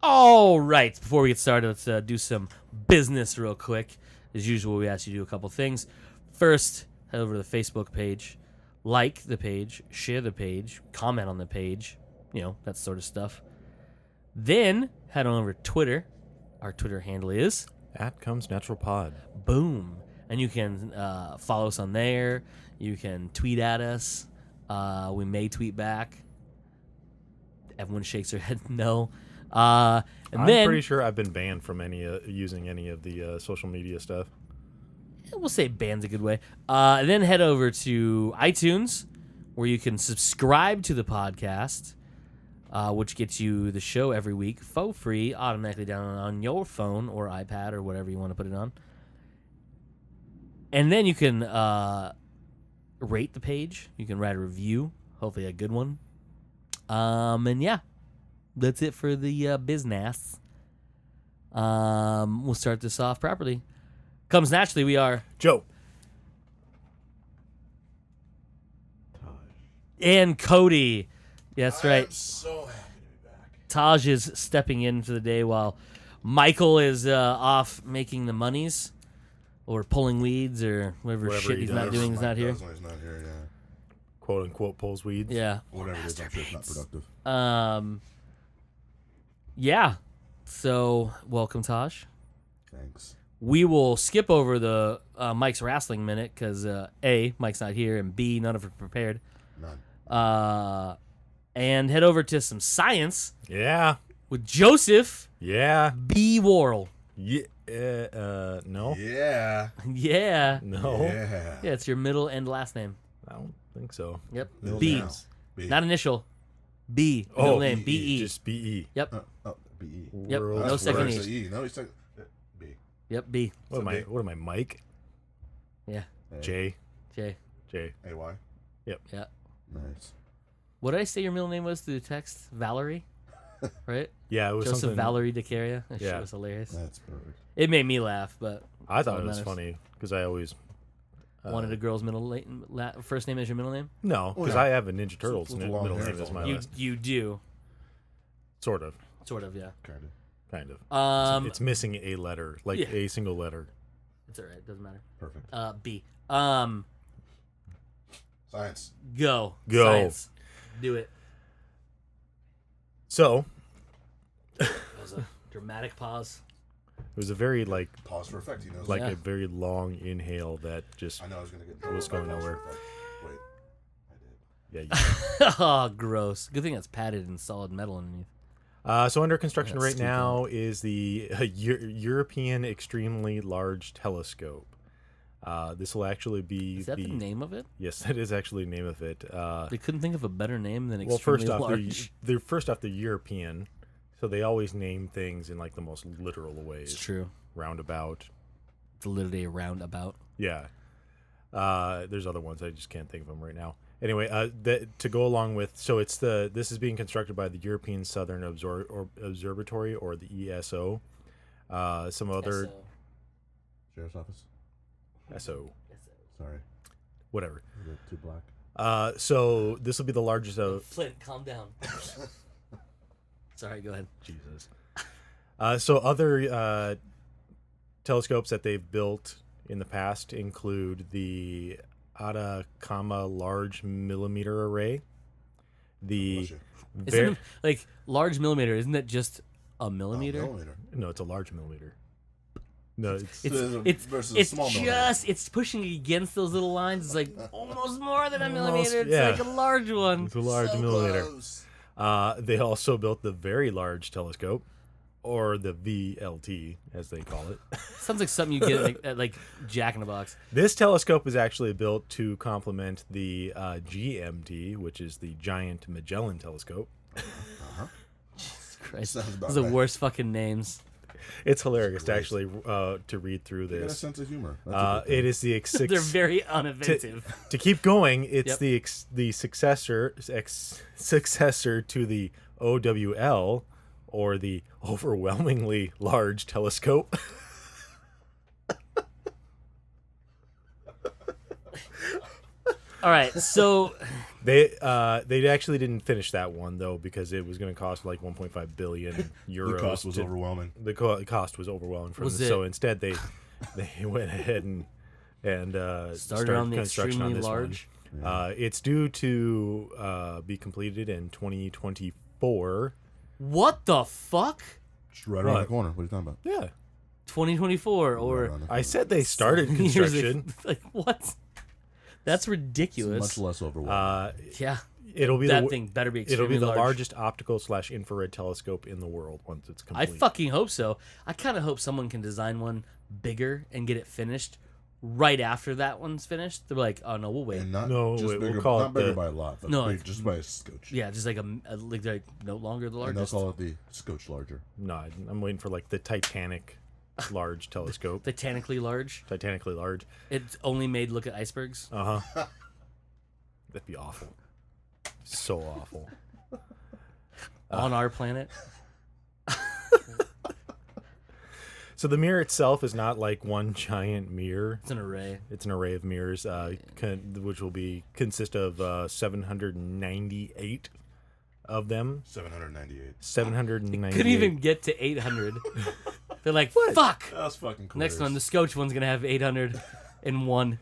All right, before we get started, let's do some business real quick. As usual, we ask you to do a couple things. First, head over to the Facebook page, like the page, share the page, comment on the page, that sort of stuff. Then, head on over to Twitter. Our Twitter handle is @ComesNaturalPod. Boom. And you can follow us on there. You can tweet at us. We may tweet back. Everyone shakes their head no. I'm pretty sure I've been banned from using any of the social media stuff. We'll say ban's a good way. Then head over to iTunes, where you can subscribe to the podcast, which gets you the show every week for free, automatically down on your phone or iPad or whatever you want to put it on. And then you can rate the page. You can write a review, hopefully a good one. And yeah, that's it for the business. We'll start this off properly. Comes naturally, we are Joe and Cody. Yeah, that's right. I'm so happy to be back. Taj is stepping in for the day while Michael is off making the monies or pulling weeds or whatever shit he's not doing. He's not here. He's not here, yeah. "quote unquote" pulls weeds. Yeah. Whatever it is, I'm sure it's not productive. Yeah. So welcome, Taj. Thanks. We will skip over the Mike's Wrestling Minute because A, Mike's not here, and B, none of it prepared. None. And head over to some science Yeah. with Joseph Yeah. B. Worrell. Yeah. No. Yeah. Yeah. No. Yeah. Yeah, it's your middle and last name. I don't think so. Yep. Middle B. name. B. Not initial. B. Middle name. B-E. Just B-E. Yep. B-E. Yep. World No That's second worse. E. No, he's talking B. Yep. B. What am I, Mike? Yeah. J. J. A-Y. Yeah. Nice. What did I say your middle name was through text? Valerie? Right? Yeah, it was Joseph something. Valerie DeCaria. That shit Yeah. was hilarious. That's perfect. It made me laugh, but I thought all it was that matters. funny because I always Wanted a girl's first name as your middle name? no, because yeah. I have a Ninja Turtles with the middle long name hair as my You last. you do. Sort of. Sort of, yeah. Kind of. Kind of. It's missing a letter, like yeah. a single letter. It's all right. Doesn't matter. Perfect. B. Science. Go. Go. Science. Do it. So That was a dramatic pause. it was a very Pause for effect. He knows. Yeah. a very long inhale that just I know I was going to get was going nowhere. Wait. I did. yeah. Oh, gross. Good thing that's padded in solid metal underneath. So under construction Yeah, right stupid. now is the European Extremely Large Telescope. This will actually be Is that the name of it? Yes, that is actually the name of it. They couldn't think of a better name than Well, extremely first off, large. they're first off the European, so they always name things in the most literal ways. It's true. Roundabout. It's literally a roundabout. Yeah. There's other ones I just can't think of them right now. Anyway, to go along with, so this is being constructed by the European Southern Observatory, or the ESO. Some other Sheriff's office. SO, Sorry. whatever. Is it too black? So this will be the largest of Flint, calm down. Sorry, go ahead. Jesus. So other telescopes that they've built in the past include the Atacama Large Millimeter Array. The Isn't it, large millimeter, isn't that just a millimeter? Millimeter. no, it's a large millimeter. No, it's Versus a small millimeter. It's pushing against those little lines. It's like almost more than a Almost, millimeter. It's yeah. like a large one. it's a large So millimeter. close. They also built the Very Large Telescope, or the VLT, as they call it. Sounds like something you get at Jack in the Box. This telescope is actually built to complement the GMT, which is the Giant Magellan Telescope. Jesus Christ, Sounds about those are the right. worst fucking names. It's hilarious to actually to read through You got a this. sense of humor. That's a good thing. It is the They're very uninventive. to keep going. It's Yep. the successor to the OWL, or the Overwhelmingly Large Telescope. All right, so They actually didn't finish that one though because it was going to cost like 1.5 billion euros. The cost was overwhelming. The cost was overwhelming for Was them. it- So instead, they went ahead and started on the construction on extremely this large. one. It's due to be completed in 2024. What the fuck? Just right around What? the corner. What are you talking about? Yeah, 2024 Right or around the I corner. said they started years construction. ago. Like what? That's It's ridiculous. much less overwhelming. Yeah, It'll be that the thing better be it'll extremely be the large. largest optical / infrared telescope in the world once it's I complete. fucking hope so. I kind of hope someone can design one bigger and get it finished right after that one's finished. They're like, oh no, we'll wait. And not No, just wait, we'll bigger, call not it bigger the- by a lot, but No, big, just by a scotch. Yeah, just like like no longer the And they'll largest. call it the scotch larger. No, I'm waiting for like the Titanic large telescope. Titanically large. Titanically large. It's only made look at icebergs. Uh-huh. That'd be awful. So awful. On our planet. So the mirror itself is not like one giant mirror. It's an array. It's an array of mirrors, which will consist of 798 of them. 798. 798. Couldn't even get to 800. They're like, fuck. That's fucking cool. Next one, the Scotch one's gonna have 801.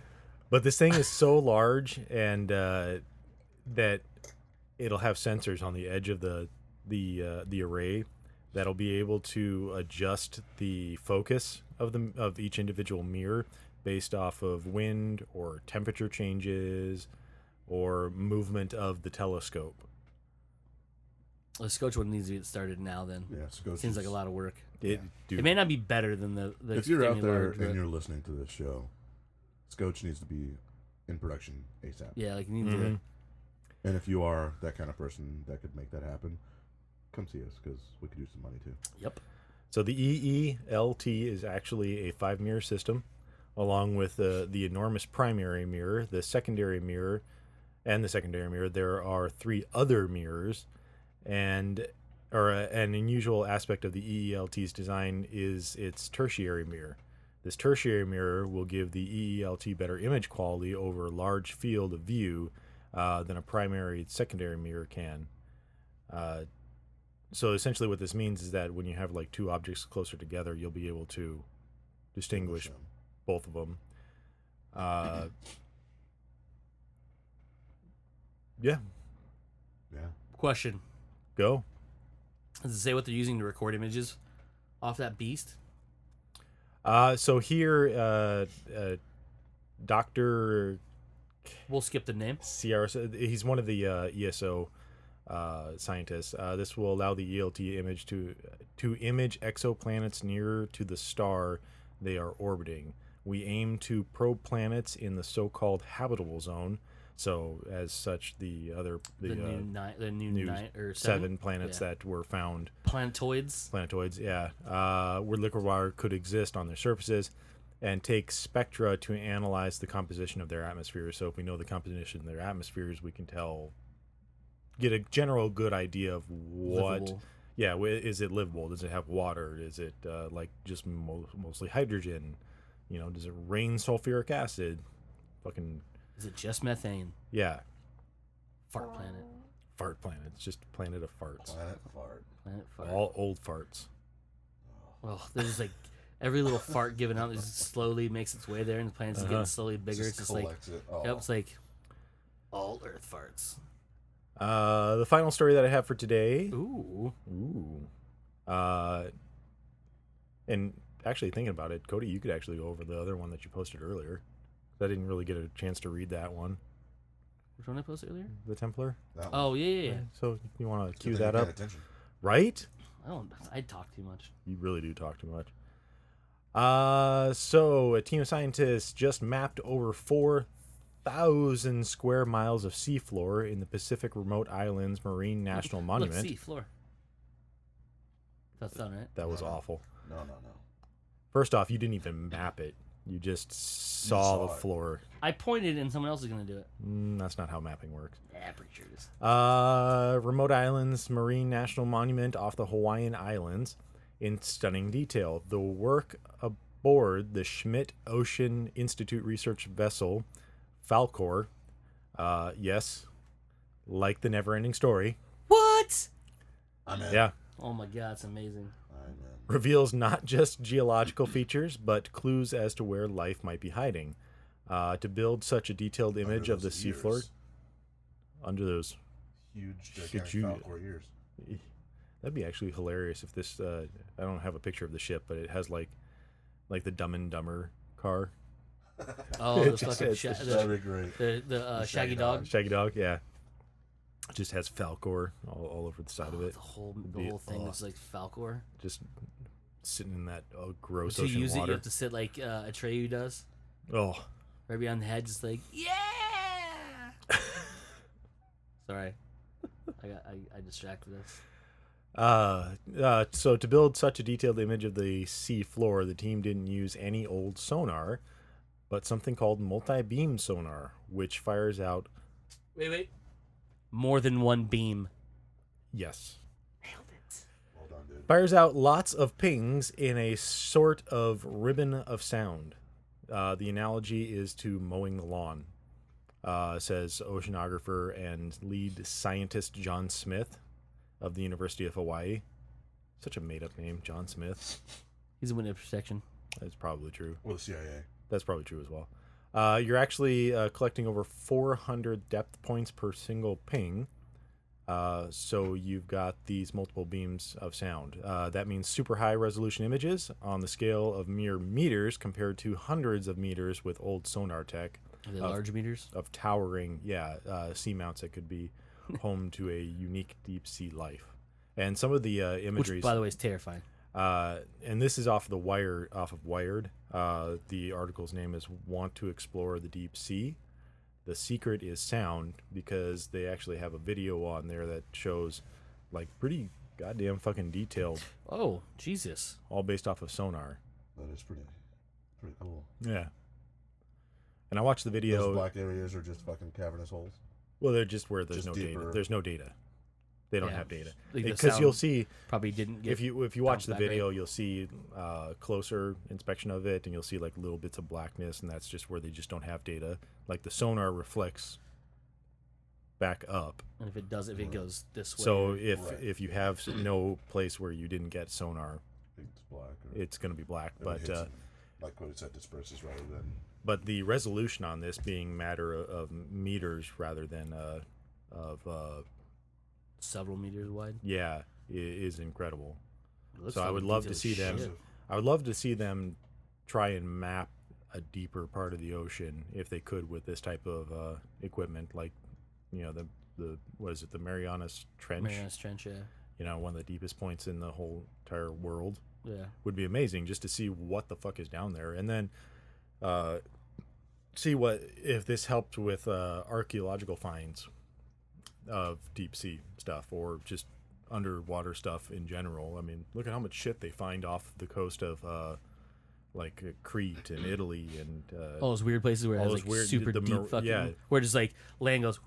But this thing is so large, and that it'll have sensors on the edge of the array that'll be able to adjust the focus of each individual mirror based off of wind or temperature changes or movement of the telescope. The Scotch one needs to get started now. Then Yeah, scotch seems is- like a lot of work. Dude, It may not be better than the If you're out extremely there large, and but- you're listening to this show, scotch needs to be in production ASAP. yeah, like you need Mhm. to. And if you are that kind of person that could make that happen, come see us because we could use some money too. Yep. So the EELT is actually a 5-mirror system, along with the enormous primary mirror, the secondary mirror, and the secondary mirror. There are 3 other mirrors, and an unusual aspect of the EELT's design is its tertiary mirror. This tertiary mirror will give the EELT better image quality over a large field of view than a primary secondary mirror can. So essentially what this means is that when you have like 2 objects closer together, you'll be able to distinguish both of them. Yeah, Yeah. Question: go. Does it say what they're using to record images off that beast? So here, Dr. We'll skip the name. Sierra, he's one of the ESO scientists. This will allow the ELT image to image exoplanets nearer to the star they are orbiting. We aim to probe planets in the so-called habitable zone. So, as such, the new nine or 7 planets Yeah. that were found, Planetoids. yeah, where liquid water could exist on their surfaces, and take spectra to analyze the composition of their atmospheres. So, if we know the composition of their atmospheres, we can get a general good idea of what. Livable. Yeah, is it livable? Does it have water? Is it like just mostly hydrogen? Does it rain sulfuric acid? Fucking Is it just methane? yeah, Fart planet. fart planet. It's just a planet of farts. Planet fart. Planet fart. All old farts. Well, there's just like every little fart given out just slowly makes its way there, and the planet's getting slowly bigger. It's just like collects it. Oh. yep, it's like all Earth farts. The final story that I have for today. Ooh. And actually thinking about it, Cody, you could actually go over the other one that you posted earlier. I didn't really get a chance to read that one. Which one I posted earlier? The Templar. That one. Oh yeah. So you want to Good cue thing that you up, paid attention. right? I talk too much. You really do talk too much. So a team of scientists just mapped over 4,000 square miles of seafloor in the Pacific Remote Islands Marine National Monument. Look, see, floor. That's done, right? That was No. awful. No. First off, you didn't even map it. You just saw saw the it. floor. I pointed and someone else is gonna do it. That's not how mapping works. Yeah, pretty sure it is. Remote Islands Marine National Monument off the Hawaiian Islands in stunning detail. The work aboard the Schmidt Ocean Institute research vessel Falkor Yes, like the never-ending story. What? I'm in. Yeah. Oh my god, it's amazing. I'm in. Reveals not just geological features, but clues as to where life might be hiding. To build such a detailed image Under of the those seafloor, ears. under those, Huge, gigantic you- Falcor ears. that'd be actually hilarious if this. I don't have a picture of the ship, but it has like the Dumb and Dumber car, Oh, It the just fucking says- That'd be great. the Shaggy Shaggy Dog. Shaggy Dog. Yeah, it just has Falcor all over the side of it. The whole be- thing is like Falcor. Just sitting in that gross To ocean use it, you water. have to sit like Atreyu does, Oh, right behind the head, just like yeah. Sorry, I distracted us. so to build such a detailed image of the sea floor, the team didn't use any old sonar, but something called multi-beam sonar, which fires out. Wait. More than one beam. Yes. Nailed it. Well done, dude. Fires out lots of pings in a sort of ribbon of sound. The analogy is to mowing the lawn, says oceanographer and lead scientist John Smith of the University of Hawaii. Such a made-up name, John Smith. He's a wind protection. That's probably true. Or the CIA. That's probably true as well. You're actually collecting over 400 depth points per single ping. So you've got these multiple beams of sound. That means super high resolution images on the scale of mere meters compared to hundreds of meters with old sonar tech Are they large meters? of towering, seamounts that could be home to a unique deep sea life. And some of the imagery, Which, by the way, is terrifying. and this is off of Wired. The article's name is "Want to Explore the Deep Sea." The secret is sound, because they actually have a video on there that shows like pretty goddamn fucking detailed, Oh, Jesus. all based off of sonar. That is pretty cool. Yeah. And I watched the video. Those black areas are just fucking cavernous holes. Well, they're just where there's Just no deeper. data. There's no data. They don't Yeah. have data, Like the because you'll sound see Probably didn't get. if you watch bounced the back, right? video, you'll see closer inspection of it, and you'll see like little bits of blackness, and that's just where they just don't have data. Like the sonar reflects back up. And if it goes this way. So or- if you have no place where you didn't get sonar, It's black. Or it's going to be black. if it But hits it, like what it said, disperses rather than. but the resolution on this being matter of meters rather than of several meters wide. is incredible. It looks So I fucking would love to detailed see as them. shit. I would love to see them try and map a deeper part of the ocean if they could with this type of equipment, like the what is it, the Marianas Trench? Marianas Trench, yeah. One of the deepest points in the whole entire world. Yeah. Would be amazing just to see what the fuck is down there, and then see what if this helped with archaeological finds of deep sea stuff or just underwater stuff in general. I mean, look at how much shit they find off the coast of Crete and Italy and All those weird places where it all has those like weird- super the deep mar- fucking. yeah. Where just like land goes.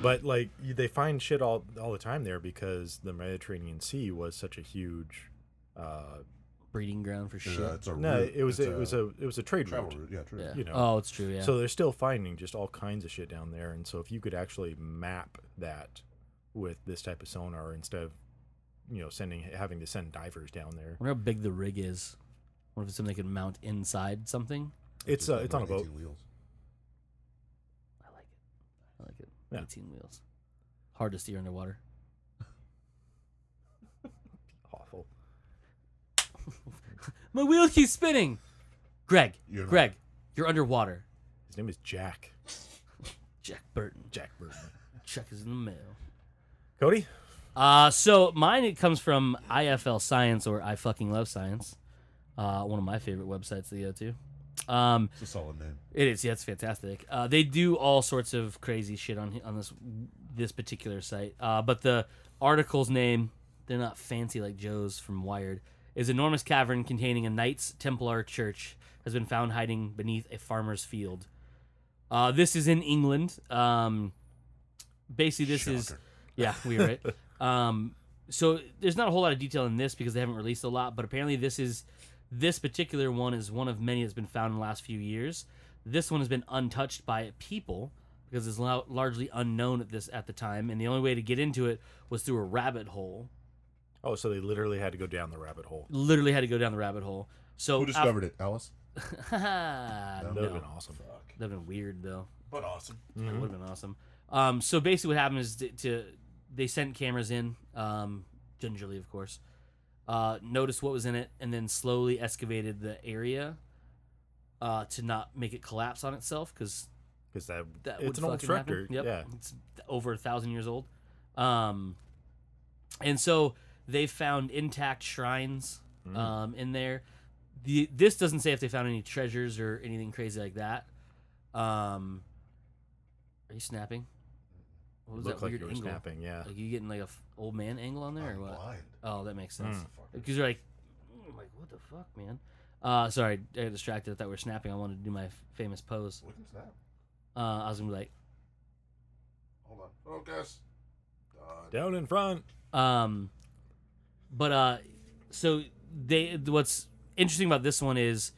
but like they find shit all the time there because the Mediterranean Sea was such a huge Breeding ground for shit. It's a no, route. it was It's a trade travel route. route. Yeah, true. Yeah. you know. Oh, it's true. Yeah. So they're still finding just all kinds of shit down there, and so if you could actually map that with this type of sonar instead of having to send divers down there, I wonder how big the rig is. What if it's something they can mount inside something? it's on a boat. 18 wheels. I like it. Yeah. 18 wheels. Hard to steer underwater. Awful. My wheel keeps spinning. Greg, You're not- Greg, you're underwater. His name is Jack. Jack Burton. Jack Burton. Check is in the mail. Cody. So mine, it comes from IFL Science, or I fucking love science. One of my favorite websites to go to. It's a solid name. It is, yeah, it's fantastic. They do all sorts of crazy shit on this particular site. But the article's name, they're not fancy like Joe's from Wired, is enormous cavern containing a Knights Templar church has been found hiding beneath a farmer's field. This is in England. Basically, this is... Shocker. Yeah, we're right. So there's not a whole lot of detail in this because they haven't released a lot, but apparently this particular one is one of many that's been found in the last few years. This one has been untouched by people because it's largely unknown at the time, and the only way to get into it was through a rabbit hole. Oh, so they literally had to go down the rabbit hole. Literally had to go down the rabbit hole. So Who discovered it? Alice? That would have no. been awesome. Fuck. That'd been weird though. But awesome. That would have been awesome. So basically, what happened is they sent cameras in, gingerly, of course. Noticed what was in it, and then slowly excavated the area to not make it collapse on itself, because Because that it's would an old fucking structure. happen. Yep. Yeah. It's over 1,000 years old. And so they found intact shrines in there. This doesn't say if they found any treasures or anything crazy like that. Are you snapping? What was Looked that like weird you were angle? snapping, yeah. Like you getting like a old man angle on there or I'm what? blind. Oh, that makes sense. Mm. Because you're like, what the fuck, man? Sorry, I got distracted. I thought we were snapping. I wanted to do my famous pose. We can snap. I was gonna be like, Hold on. Focus. Down in front. So what's interesting about this one is,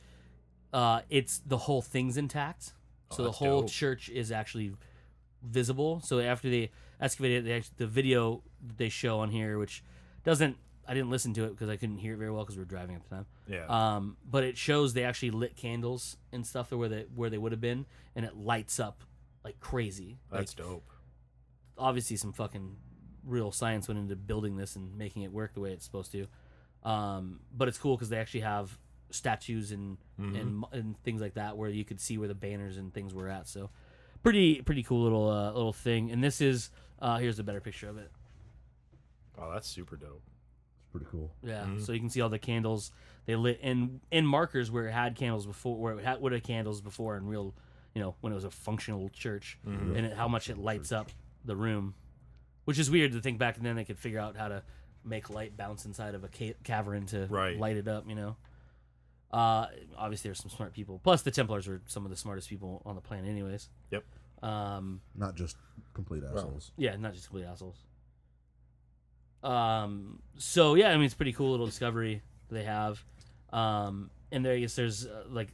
it's the whole thing's intact. Oh, So the that's whole dope. church is actually visible. So after they excavated it, the video that they show on here, which I didn't listen to it because I couldn't hear it very well because we were driving at the time. Yeah. But it shows they actually lit candles and stuff where they would have been, and it lights up like crazy. That's like, dope. obviously some fucking real science went into building this and making it work the way it's supposed to. But it's cool because they actually have statues and things like that where you could see where the banners and things were at. So pretty cool little thing. And this is here's a better picture of it. Oh, that's super dope. It's pretty cool. Yeah, so you can see all the candles they lit in markers where it had candles before, where it would have candles before in real, when it was a functional church, and how much it lights up the room, which is weird to think back then they could figure out how to make light bounce inside of a cavern to light it up. Obviously there's some smart people. Plus the Templars are some of the smartest people on the planet, anyways. Yep. Not just complete assholes. Yeah, not just complete assholes. So yeah, I mean it's a pretty cool little discovery they have. And there I guess there's like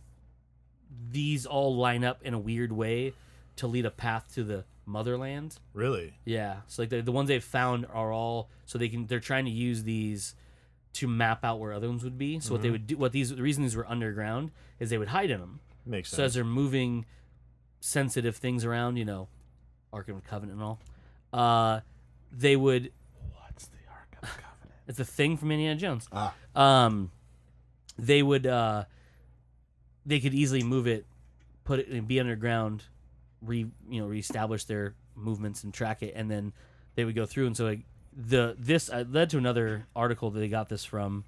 these all line up in a weird way to lead a path to the motherland. Really? Yeah. So like the ones they've found are all so they're trying to use these to map out where other ones would be. So what they would do, the reason these were underground is they would hide in them. Makes sense. So as they're moving sensitive things around, Ark of the Covenant and all, they would. What's the Ark of the Covenant? It's a thing from Indiana Jones. They would. They could easily move it, put it, and be underground, reestablish their movements and track it, and then they would go through. And so like this led to another article that they got this from,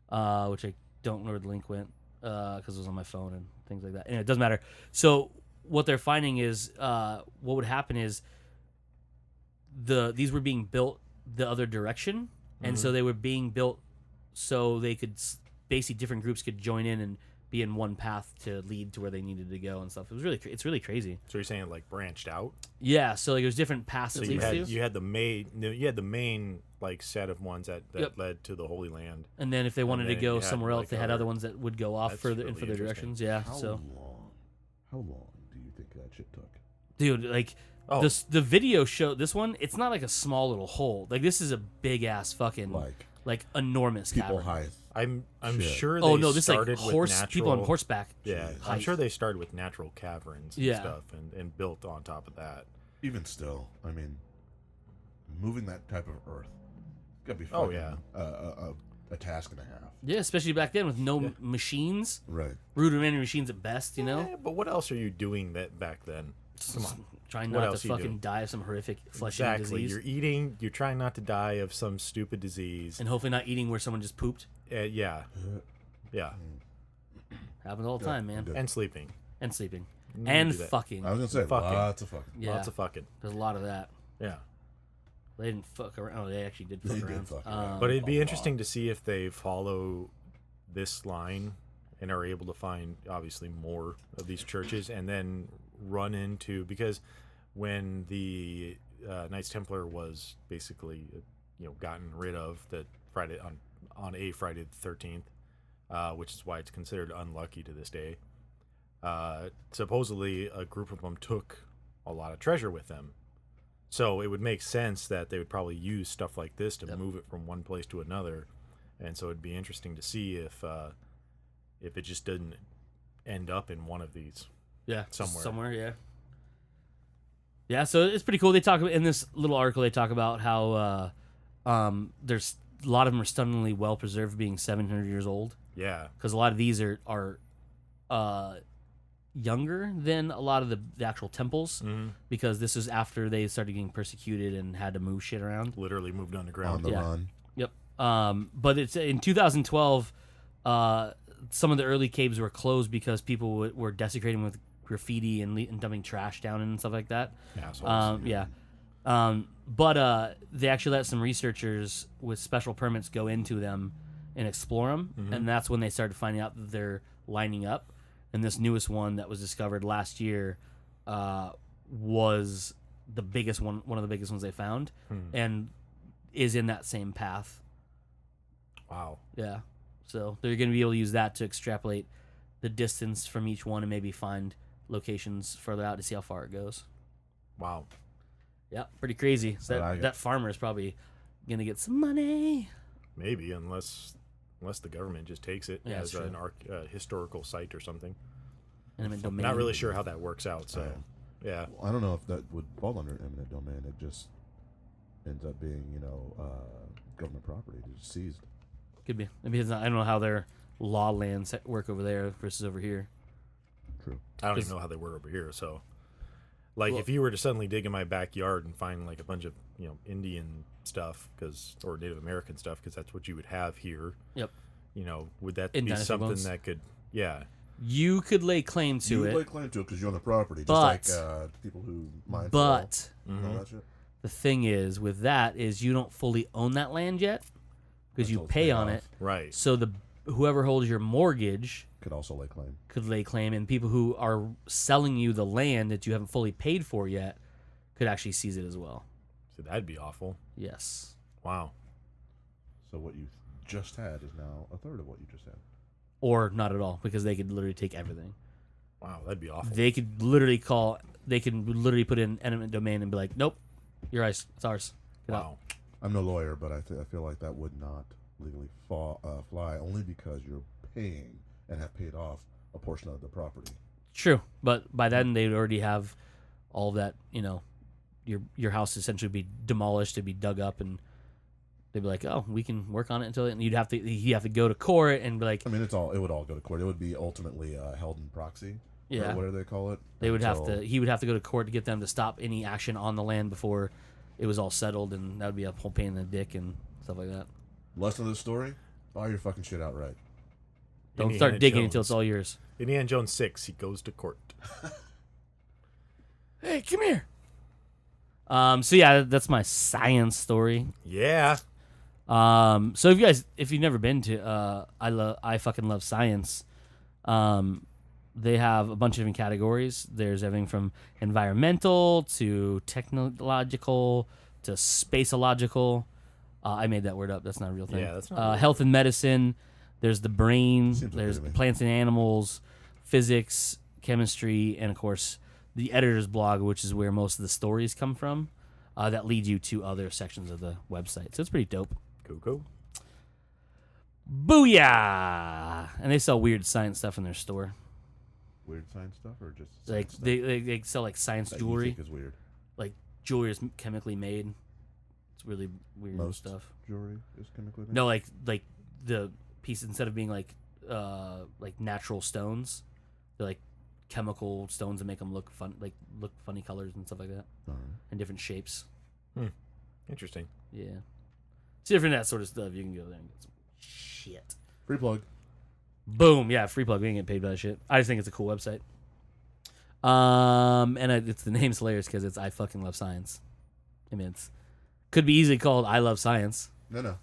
which I don't know where the link went because it was on my phone and things like that. And it doesn't matter. So what they're finding is what would happen is these were being built the other direction, and so they were being built so they could basically different groups could join in and be in one path to lead to where they needed to go and stuff. It's really crazy. So you're saying it like branched out? Yeah, so like there's different paths So that you leads to. had the main like set of ones that led to the Holy Land. And then if they wanted to then go you had, somewhere else, like, they had other- other ones that would go off That's further really in further interesting. directions. Yeah, How so long do you think that shit took? dude, like Oh. the video show this one. It's not like a small little hole. Like this is a big ass fucking like enormous People cavern. height. I'm Shit. sure they Oh no, this like started with natural, people on horseback. Yeah, I'm height. sure they started with natural caverns and Yeah. stuff and built on top of that. Even still, I mean, moving that type of earth, it's gotta be Oh, fucking, yeah. a task and a half. Yeah, especially back then with no machines, Right. rudimentary machines at best. Yeah, but what else are you doing that back then? Come on. Trying What not else to you fucking do? die of some horrific flesh-eating Exactly. disease, You're trying not to die of some stupid disease. and hopefully not eating where someone just pooped. Yeah. Yeah. Happens all the time, man. Yeah. And sleeping. And sleeping, You and do that. fucking. I was gonna say Fucking. lots of fucking. Yeah, Lots of fucking. there's a lot of that. Yeah. They didn't fuck around. Oh, they actually did They fuck did around. fuck around. But it'd be a interesting lot. to see if they follow this line and are able to find obviously more of these churches and then run into, because when the Knights Templar was basically gotten rid of the Friday on a Friday the 13th, which is why it's considered unlucky to this day. Supposedly a group of them took a lot of treasure with them. So it would make sense that they would probably use stuff like this to move it from one place to another. And so it'd be interesting to see if it just didn't end up in one of these. Yeah, somewhere. Yeah. Yeah, so it's pretty cool. They talk about in this little article. They talk about how there's a lot of them are stunningly well preserved, being 700 years old. Yeah, because a lot of these are younger than a lot of the actual temples, because this is after they started getting persecuted and had to move shit around. Literally moved underground. On the run. Yep. But it's in 2012. Some of the early caves were closed because people were desecrating with graffiti and dumping trash down and stuff like that. Assholes. But they actually let some researchers with special permits go into them and explore them, and that's when they started finding out that they're lining up. And this newest one that was discovered last year was the biggest one of the biggest ones they found, and is in that same path. Wow. Yeah. So they're going to be able to use that to extrapolate the distance from each one and maybe find locations further out to see how far it goes. Wow. Yeah, pretty crazy. So that farmer is probably going to get some money. Maybe, unless the government just takes it as an historical site or something. Eminent I'm domain. not really sure how that works out. So, yeah. Well, I don't know if that would fall under eminent domain. It just ends up being, government property. It's just seized. Could be. Maybe it's not, I don't know how their law lands work over there versus over here. True. I don't even know how they work over here. So, if you were to suddenly dig in my backyard and find like a bunch of Indian stuff or Native American stuff, because that's what you would have here. Yep. Would that In be dinosaur something bones? that could? Yeah. You could lay claim to You it. lay claim to it because you own the property, But- just like people who mine. But and all that shit. the thing is, with that, is you don't fully own that land yet because you Until it's pay paid on off. it. Right. So whoever holds your mortgage Could also lay claim. could lay claim, and people who are selling you the land that you haven't fully paid for yet could actually seize it as well. So that'd be awful. Yes. Wow. So what you just had is now a third of what you just had. Or not at all, because they could literally take everything. Wow, that'd be awful. They could literally put in eminent domain and be like, nope, you're ours. It's ours. Get out. Wow. I'm no lawyer, but I feel like that would not legally fly, only because you're paying and have paid off a portion of the property. True, but by then they'd already have all of that. Your house essentially be demolished, to be dug up, and they'd be like, "Oh, we can work on it until." And you have to go to court and be like, I mean, it would all go to court. It would be ultimately held in proxy. Yeah. Or whatever they call it. he would have to go to court to get them to stop any action on the land before it was all settled, and that would be a whole pain in the dick and stuff like that. Lesson of the story: buy your fucking shit outright. Don't Indiana start digging Jones. until it's all yours. Indiana Jones 6, he goes to court. Hey, come here. So yeah, that's my science story. Yeah. So if you've never been to I fucking love science. They have a bunch of different categories. There's everything from environmental to technological to spaceological. I made that word up. That's not a real thing. Yeah, that's not real. Health and medicine. There's the brain. Seems There's okay to me. plants and animals, physics, chemistry, and of course the editor's blog, which is where most of the stories come from. That lead you to other sections of the website. So it's pretty dope. Cool. Booyah! And they sell weird science stuff in their store. Weird science stuff, or just Like science stuff they sell like science that you jewelry. think is weird. Like jewelry is chemically made. It's really weird Most stuff. jewelry is chemically made. No, like the piece, instead of being like natural stones, they're like chemical stones that make them look funny colors and stuff like that, All right. and different shapes. Interesting. Yeah, it's different, that sort of stuff. You can go there and get some shit. Free plug. Boom, yeah, free plug. We ain't getting paid by that shit. I just think it's a cool website. It's the name's hilarious because it's I fucking love science. I mean, could be easily called I love science. No.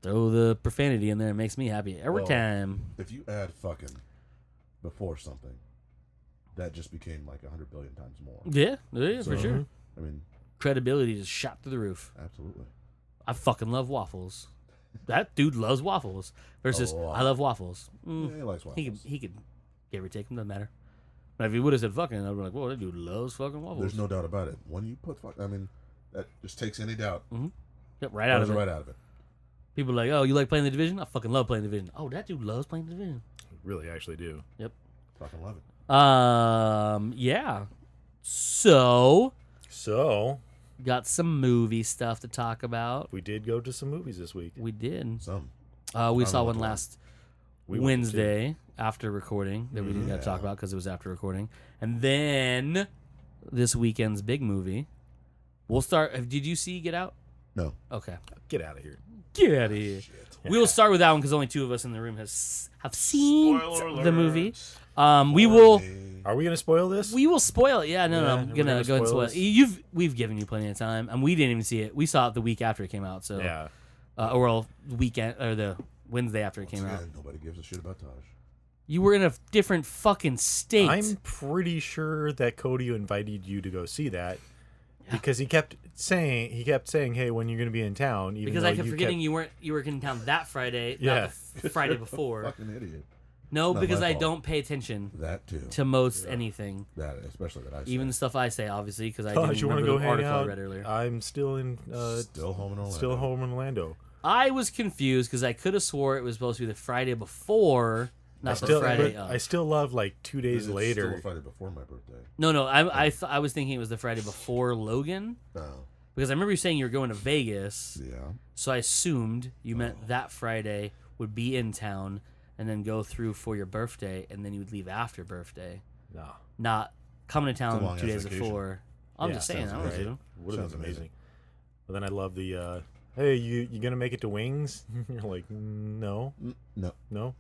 Throw the profanity in there, it makes me happy every Well, time. If you add fucking before something, that just became like 100 billion times more. Yeah, for So, sure. I mean, Credibility just shot through the roof. absolutely. I fucking love waffles. That dude loves waffles. Versus A lot. I love waffles. Yeah, he likes waffles. He could give or take them, doesn't matter. But if he would have said fucking, I'd be like, whoa, that dude loves fucking waffles. There's no doubt about it. When you put fuck, I mean, that just takes any doubt. Yep, right out of it. Right out of it. People are like, oh, you like playing the Division? I fucking love playing the Division. Oh, that dude loves playing the Division. Really, actually do. Yep. Fucking love it. Yeah. So, got some movie stuff to talk about. We did go to some movies this week. We did. Some. We saw one last Wednesday too. after recording that we didn't get to talk about because it was after recording. And then this weekend's big movie. We'll start. Did you see Get Out? No. Okay. Get out of here. Get out of here. We will start with that one because only two of us in the room have seen the movie. We will. Are we gonna spoil this? We will spoil it. Yeah, no, Yeah, I'm we're gonna gonna go ahead and spoil spoil this. it. We've given you plenty of time, and we didn't even see it. We saw it the week after it came out. So Yeah. Or weekend or the Wednesday after it Once came out. again, nobody gives a shit about Taj. You were in a different fucking state. I'm pretty sure that Cody invited you to go see that because he kept saying, "Hey, when you're gonna be in town?" Even because though I kept forgetting you were in town that Friday, not the Friday before. Fucking idiot. No, Not because my I fault. don't pay attention That too. to most anything, That especially that I. even the stuff I say, obviously, because I Oh, didn't you want to remember go the hang article I out? read earlier. I'm still in. still home in Orlando. Still home in Orlando. I was confused because I could have swore it was supposed to be the Friday before, not the Still, Friday but of. I still love like 2 days It's later. Still Friday before my birthday. No, I was thinking it was the Friday before Logan No. because I remember you saying you were going to Vegas, Yeah. so I assumed you meant that Friday would be in town and then go through for your birthday, and then you would leave after birthday, No, not coming to town long 2 days ass vacation. before. I'm Yeah, just saying, sounds I was great. doing. would have Sounds been amazing. amazing. But then I love the. Hey, you gonna make it to Wings? You're like, no, No. no.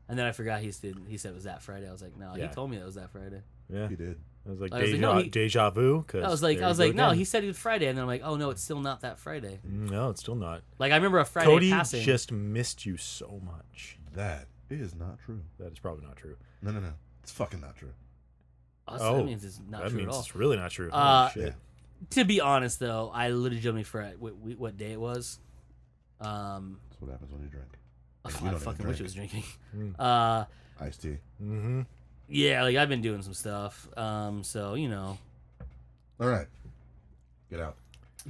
And then I forgot he said it was that Friday. I was like, no, Yeah. he told me it was that Friday. Yeah, He did. I was like, I was like, no, deja vu. I was like, no, he said it was Friday, and then I'm like, oh no, it's still not that Friday. No, it's still not. Like I remember a Friday Cody passing. just missed you so much. That is not true. That is probably not true. No. It's fucking not true. Oh, that means it's not that true means at all. it's really not true. Uh, Holy shit. To be honest, though, I legitimately forgot what day it was. That's what happens when you drink. I You don't even fucking wish I drink. was drinking. Iced tea. Mm-hmm. Yeah, like I've been doing some stuff. So you know, All right. Get out.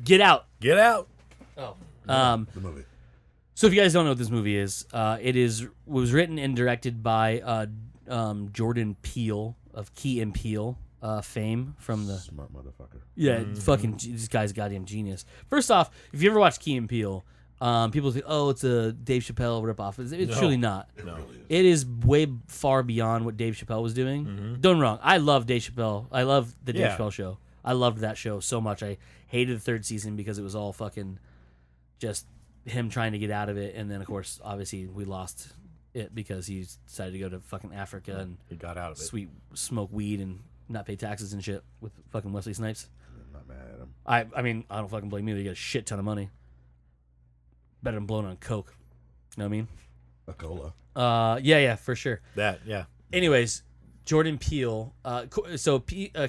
Get Out. Get out. Oh. The movie. So if you guys don't know what this movie is, was written and directed by Jordan Peele of Key and Peele fame from the Smart motherfucker. fucking this guy's a goddamn genius. First off, if you ever watch Key and Peele, people think, oh, it's a Dave Chappelle ripoff. It's No. truly not. It really is. It is way far beyond what Dave Chappelle was doing. Don't get me wrong. I love Dave Chappelle. I love the Dave Yeah. Chappelle show. I loved that show so much. I hated the third season because it was all fucking just him trying to get out of it. And then, of course, obviously, we lost it because he decided to go to fucking Africa and He got out of it. smoke weed and not pay taxes and shit with fucking Wesley Snipes. I'm not mad at him. I mean, I don't fucking blame you. You get a shit ton of money. Better than blowing on coke. You know what I mean? A cola. Yeah, for sure. That, yeah. Anyways, Jordan Peele.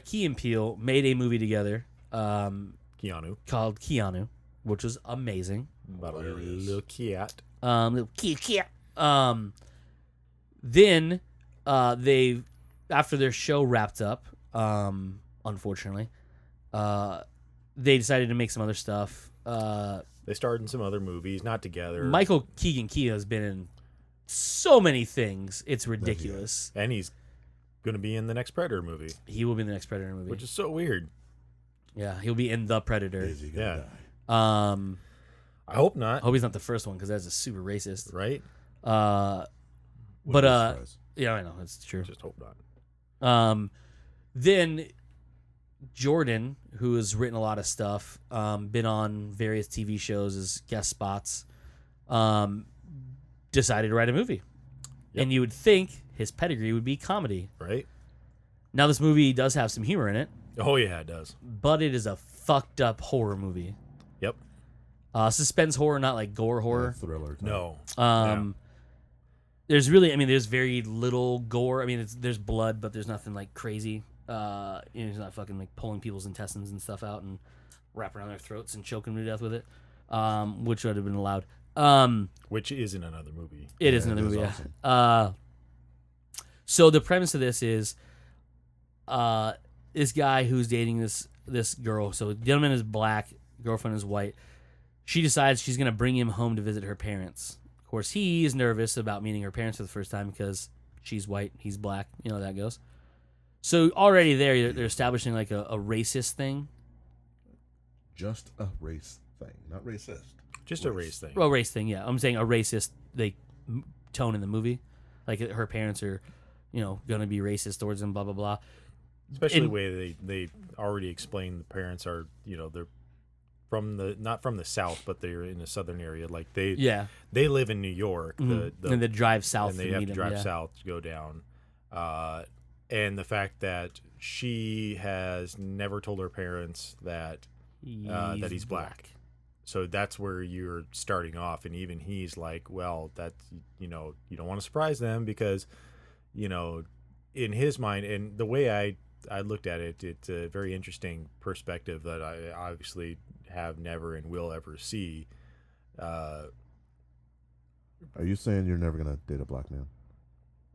Key and Peele made a movie together Keanu. called Keanu, which was amazing. About a Hilarious. little cat. Little Kia. Then they, after their show wrapped up, unfortunately, they decided to make some other stuff. They starred in some other movies, not together. Michael Keegan Key has been in so many things. It's ridiculous. And he's going to be in the next Predator movie, He will be in the next Predator movie. which is so weird. Yeah, he'll be in The Predator. Is he gonna Yeah. die? I hope I not. hope he's not the first one because that's a super racist. Right? But Wouldn't be surprised. yeah, I know it's true. Just hope not. Then Jordan, who has written a lot of stuff, been on various TV shows as guest spots, decided to write a movie. Yep. And you would think his pedigree would be comedy. Right? Now this movie does have some humor in it, Oh, yeah, it does. but it is a fucked up horror movie. Yep. Suspense horror, not like gore horror. Thriller. type. No. There's really, there's very little gore. There's blood, but there's nothing like crazy. He's not fucking like pulling people's intestines and stuff out and wrapping around their throats and choking them to death with it, which would have been allowed. Which is in another movie. It is Yeah, another it is movie. awesome. Yeah. So the premise of this is this guy who's dating this girl. So the gentleman is black, girlfriend is white. She decides she's gonna bring him home to visit her parents. Of course, he is nervous about meeting her parents for the first time because she's white, he's black. You know how that goes. So already there, they're establishing like a racist thing. Just a race thing, not racist. Just a race thing. Well, race thing, yeah. I'm saying a racist tone in the movie, like her parents are, going to be racist towards them, blah blah blah. Especially the way they already explained the parents are, they're from not from the South, but they're in the Southern area. Like they live in New York. Mm-hmm. And they drive south. And they have to drive south to go down. And the fact that she has never told her parents that he's black. So that's where you're starting off, and even he's like, well, that's, you don't want to surprise them because, in his mind, and the way I looked at it, it's a very interesting perspective that I obviously have never and will ever see. Are you saying you're never going to date a black man?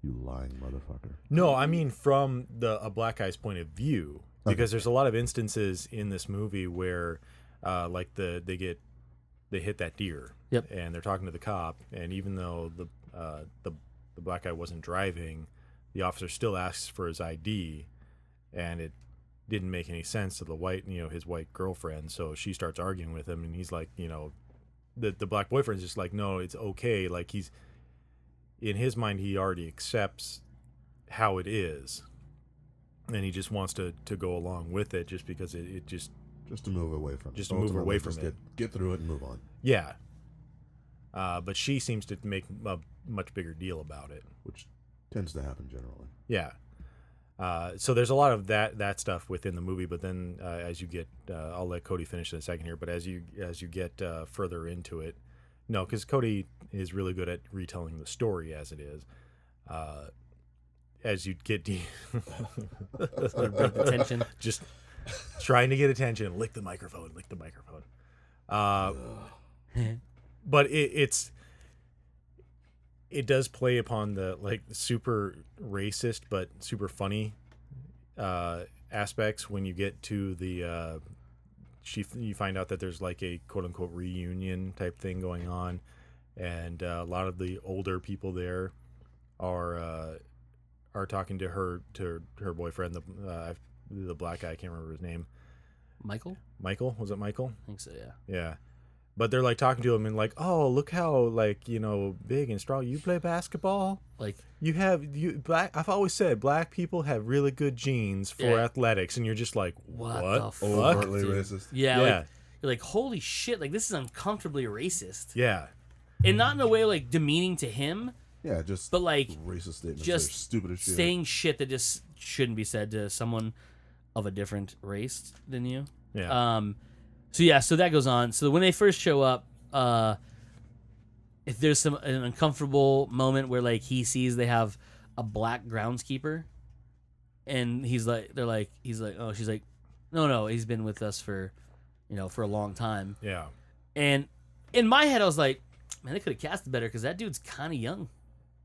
You lying motherfucker. No, I mean from a black guy's point of view, because there's a lot of instances in this movie where like they hit that deer. Yep. And they're talking to the cop, and even though the black guy wasn't driving, the officer still asks for his ID, and it didn't make any sense to the white, his white girlfriend. So she starts arguing with him, and he's like, the black boyfriend's just like, no, it's okay. Like he's in his mind, he already accepts how it is, and he just wants to go along with it just because it just to move away from it. Just to move away from it. Get through it and move on. Yeah. But she seems to make a much bigger deal about it, which tends to happen generally. Yeah. So there's a lot of that stuff within the movie, but then as you get, I'll let Cody finish in a second here. But as you get further into it, no, because Cody is really good at retelling the story as it is. As you get attention, just trying to get attention, lick the microphone. But it does play upon the like super racist but super funny aspects when you get to the you find out that there's like a quote unquote reunion type thing going on, and a lot of the older people there are talking to her boyfriend, the black guy. I can't remember his name. Michael? Was it Michael? I think so, yeah. Yeah. But they're like talking to him and like, oh, look how like, big and strong. You play basketball? Like I've always said black people have really good genes for athletics, and you're just like, what the fuck? Overtly racist. Yeah. Like, you're like, holy shit, like this is uncomfortably racist. Yeah. And not in a way like demeaning to him. Yeah, but like racist statements. Just stupid as shit. Saying shit that just shouldn't be said to someone of a different race than you. Yeah. So that goes on. So when they first show up, if there's an uncomfortable moment where like he sees they have a black groundskeeper, and he's like, oh, she's like, no, he's been with us for a long time. Yeah. And in my head, I was like, man, they could have cast it better because that dude's kind of young.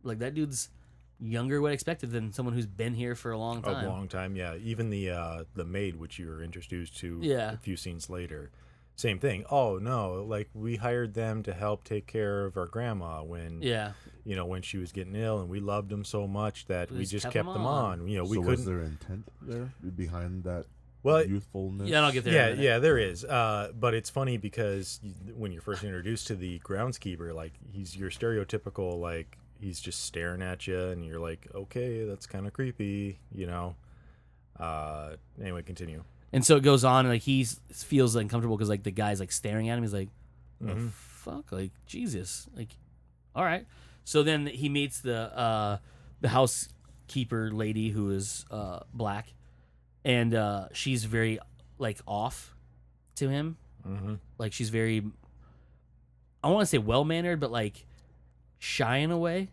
Like that dude's younger what expected than someone who's been here for a long time. A long time, yeah. Even the maid, which you were introduced to a few scenes later, same thing. Oh no, like we hired them to help take care of our grandma when when she was getting ill, and we loved them so much that we just kept them on. We couldn't. Was there intent there behind that? Youthfulness. Yeah, I'll get there. Yeah, there is. But it's funny because when you're first introduced to the groundskeeper, like he's your stereotypical like. He's just staring at you, and you're like, okay, that's kind of creepy, Anyway, continue. And so it goes on, and like he feels uncomfortable because like the guy's like staring at him. He's like, the fuck, like Jesus, like, all right. So then he meets the housekeeper lady who is black, and she's very like off to him. Mm-hmm. Like she's very, I want to say well mannered, but like. Shy in a way,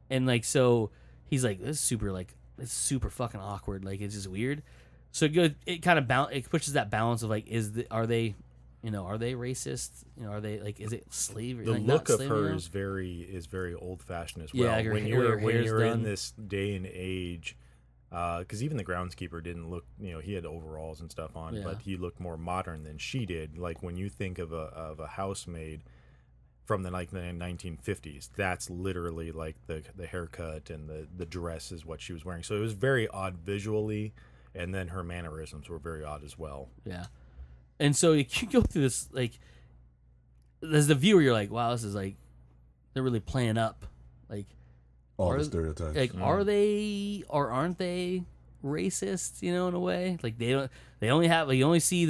and like so he's like it's super fucking awkward, like it's just weird. So it kind of it pushes that balance of like are they racist, are they like is it slavery? The like, look of slavery, her is very old fashioned as well. Yeah, when you're in this day and age, Because even the groundskeeper didn't look, he had overalls and stuff on, but he looked more modern than she did. Like when you think of a housemaid from the 1950s, that's literally like the haircut and the dress is what she was wearing. So it was very odd visually, and then her mannerisms were very odd as well. Yeah, and so you go through this like, as the viewer, you're like, wow, this is like, they're really playing up, like. All the stereotypes. Like, are they or aren't they racist? In a way, like they only have, like, you only see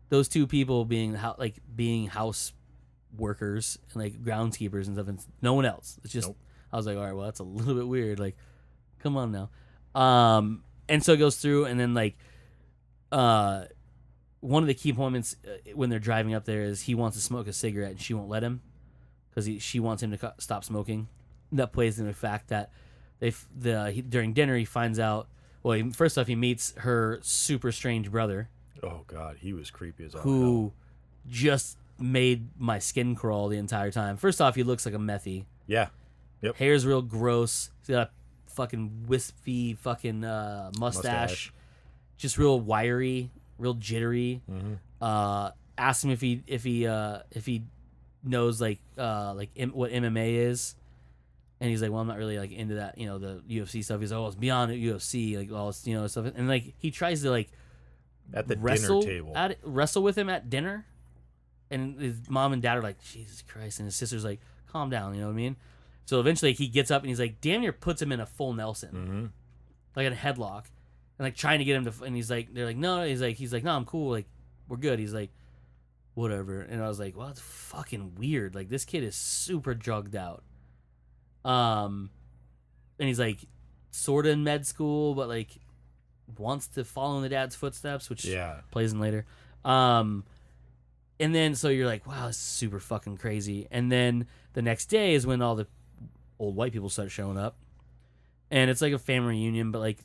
those two people being house workers and like groundskeepers and stuff, and no one else. It's just, I was like, all right, well, that's a little bit weird. Like, come on now. And so it goes through, and then like, one of the key moments when they're driving up there is he wants to smoke a cigarette and she won't let him because she wants him to stop smoking. That plays into the fact that during dinner he finds out. Well, first off, he meets her super strange brother. Oh God, he was creepy as all who just made my skin crawl the entire time. First off, he looks like a methy. Yeah. Yep. Hair's real gross. He's got a fucking wispy fucking mustache. Just real wiry, real jittery. Mm-hmm. Asked him if he knows what MMA is. And he's like, well, I'm not really like into that, the UFC stuff. He's like, oh, it's beyond the UFC, like all this, stuff. And like he tries to like at the dinner table wrestle with him at dinner, and his mom and dad are like, Jesus Christ, and his sister's like, calm down, you know what I mean? So eventually he gets up and he's like, damn near puts him in a full Nelson, like in a headlock, and like trying to get him to, and he's like, they're like, no, he's like, no, I'm cool, like we're good. He's like, whatever. And I was like, well, it's fucking weird. Like this kid is super drugged out. And he's like sort of in med school, but like wants to follow in the dad's footsteps, which plays in later. And then so you're like, wow, this is super fucking crazy. And then the next day is when all the old white people start showing up, and it's like a family reunion, but like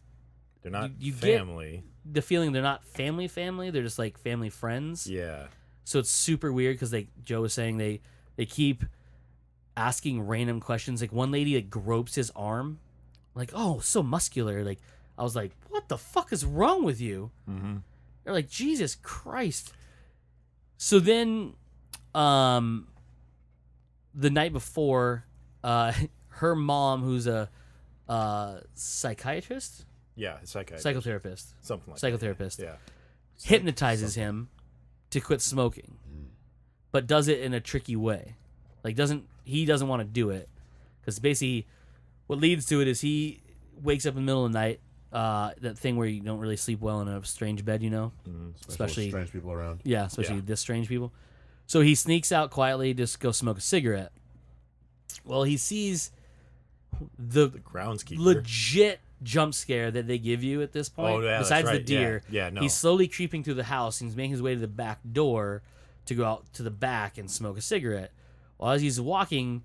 they're not you family. Get the feeling they're not family. They're just like family friends. Yeah. So it's super weird because like Joe was saying, they keep asking random questions. Like one lady like gropes his arm, like, oh, so muscular. Like I was like, what the fuck is wrong with you? Mm-hmm. They're like, Jesus Christ. So then the night before, her mom, who's a psychiatrist, psychotherapist, something like psychotherapist, that. Yeah, hypnotizes him to quit smoking, but does it in a tricky way. Like he doesn't want to do it, because basically what leads to it is he wakes up in the middle of the night, that thing where you don't really sleep well in a strange bed, especially strange people around. Yeah, especially this strange people. So he sneaks out quietly, just go smoke a cigarette. Well, he sees the groundskeeper, legit jump scare that they give you at this point. Oh, yeah, besides that's right. the deer, no. He's slowly creeping through the house. And he's making his way to the back door to go out to the back and smoke a cigarette. Well, as he's walking,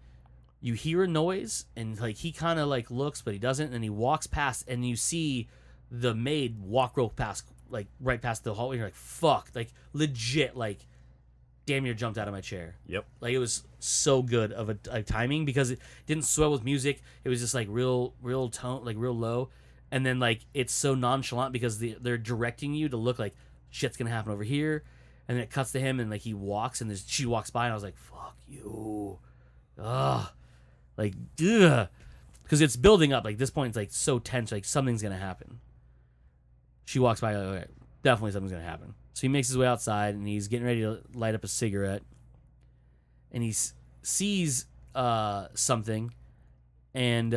you hear a noise, and like he kind of like looks, but he doesn't. And he walks past, and you see the maid walk real past, like right past the hallway. You're like, fuck, like legit, like damn near jumped out of my chair. Yep. Like it was so good of a timing, because it didn't swell with music. It was just like real tone, like real low. And then like it's so nonchalant because they're directing you to look like shit's gonna happen over here. And then it cuts to him, and like he walks, and she walks by, and I was like, fuck you. Ugh. Like, ugh. Because it's building up. Like this point, it's like so tense, like something's gonna happen. She walks by, like, okay, definitely something's gonna happen. So he makes his way outside, and he's getting ready to light up a cigarette, and he sees something, and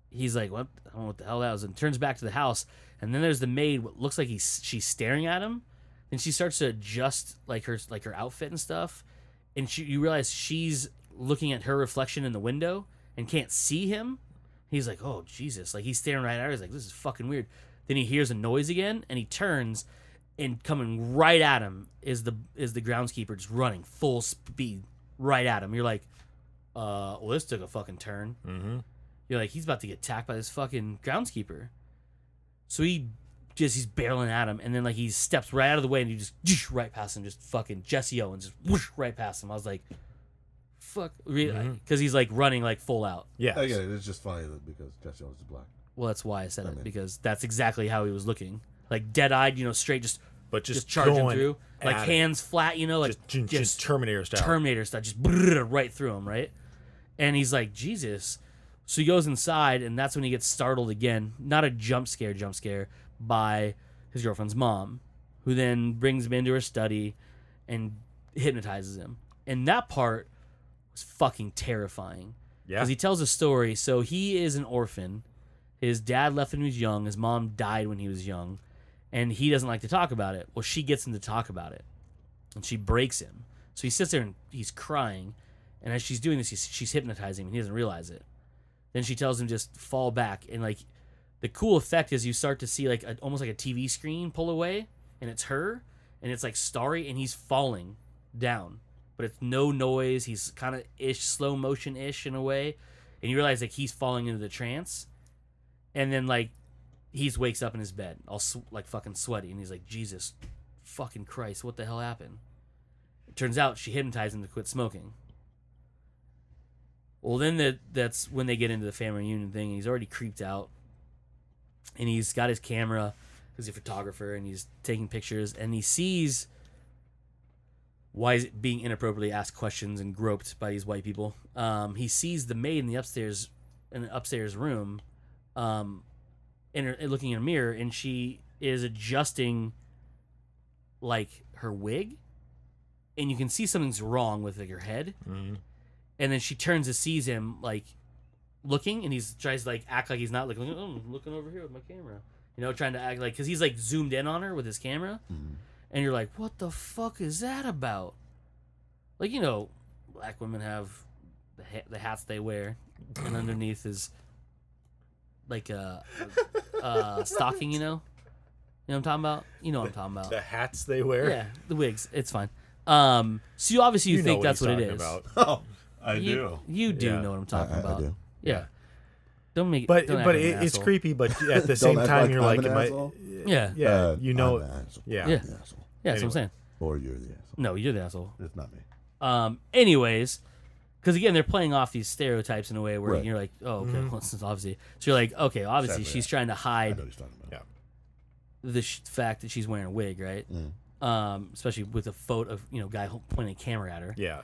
he's like, "What? I don't know what the hell that was." And turns back to the house, and then there's the maid. What looks like she's staring at him, and she starts to adjust like her outfit and stuff, and you realize she's looking at her reflection in the window and can't see him. He's like, "Oh Jesus!" Like he's staring right at her. He's like, "This is fucking weird." Then he hears a noise again, and he turns. And coming right at him is the groundskeeper, just running full speed right at him. You're like, well, this took a fucking turn. Mm-hmm. You're like, he's about to get attacked by this fucking groundskeeper. So he's barreling at him, and then like he steps right out of the way, and he just right past him, just fucking Jesse Owens, just whoosh right past him. I was like, fuck, because he's like running like full out. Yeah, yeah, it's just funny because Jesse Owens is black. Well, that's why I said I it, mean- because that's exactly how he was looking, like dead-eyed, straight, just charging going through, like at it. hands flat, like just Terminator style. Terminator style, just right through him, right? And he's like, Jesus. So he goes inside, and that's when he gets startled again. Not a jump scare, by his girlfriend's mom, who then brings him into her study and hypnotizes him. And that part was fucking terrifying. Yeah. Because he tells a story. So he is an orphan. His dad left when he was young. His mom died when he was young. And he doesn't like to talk about it. Well, she gets him to talk about it. And she breaks him. So he sits there and he's crying. And as she's doing this, she's hypnotizing him, and he doesn't realize it. Then she tells him just fall back. And, like, the cool effect is you start to see, like, almost like a TV screen pull away. And it's her. And it's, like, starry. And he's falling down. But it's no noise. He's kind of slow motion-ish in a way. And you realize, like, he's falling into the trance. And then, like, he wakes up in his bed, all like fucking sweaty, and he's like, Jesus fucking Christ, what the hell happened? It turns out she hypnotized him to quit smoking. Well, then that's when they get into the family reunion thing, and he's already creeped out. And he's got his camera, because he's a photographer, and he's taking pictures, and he sees why is it being inappropriately asked questions and groped by these white people. He sees the maid in the upstairs room, looking in a mirror, and she is adjusting like her wig, and you can see something's wrong with like her head. Mm-hmm. And then she turns and sees him like looking, and he's tries to like act like he's not looking. Oh, I'm looking over here with my camera, trying to act like, because he's like zoomed in on her with his camera. Mm-hmm. And you're like, what the fuck is that about? Like, black women have the hats they wear, and underneath is like a stocking, You know what I'm talking about? You know what I'm talking about. The hats they wear. Yeah, the wigs. It's fine. So you obviously You know think that's he's what it talking is. about. Oh, I do. You do Yeah. know what I'm talking about. I do. Yeah. Don't make. But don't act but like an it's asshole. creepy. But at the same act time, like you're I'm like, an am I? asshole? Yeah. Yeah. I'm the asshole. Yeah. Yeah. I'm the asshole. Yeah, that's what I'm saying. Or you're the asshole. No, you're the asshole. It's not me. Anyways, because again, they're playing off these stereotypes in a way where Right. you're like, oh, okay, Mm-hmm. well, this is obviously. So you're like, okay, obviously Exactly, she's trying to I hide know what he's talking about. Yeah. the fact that she's wearing a wig, right? Especially with a photo of guy pointing a camera at her. Yeah.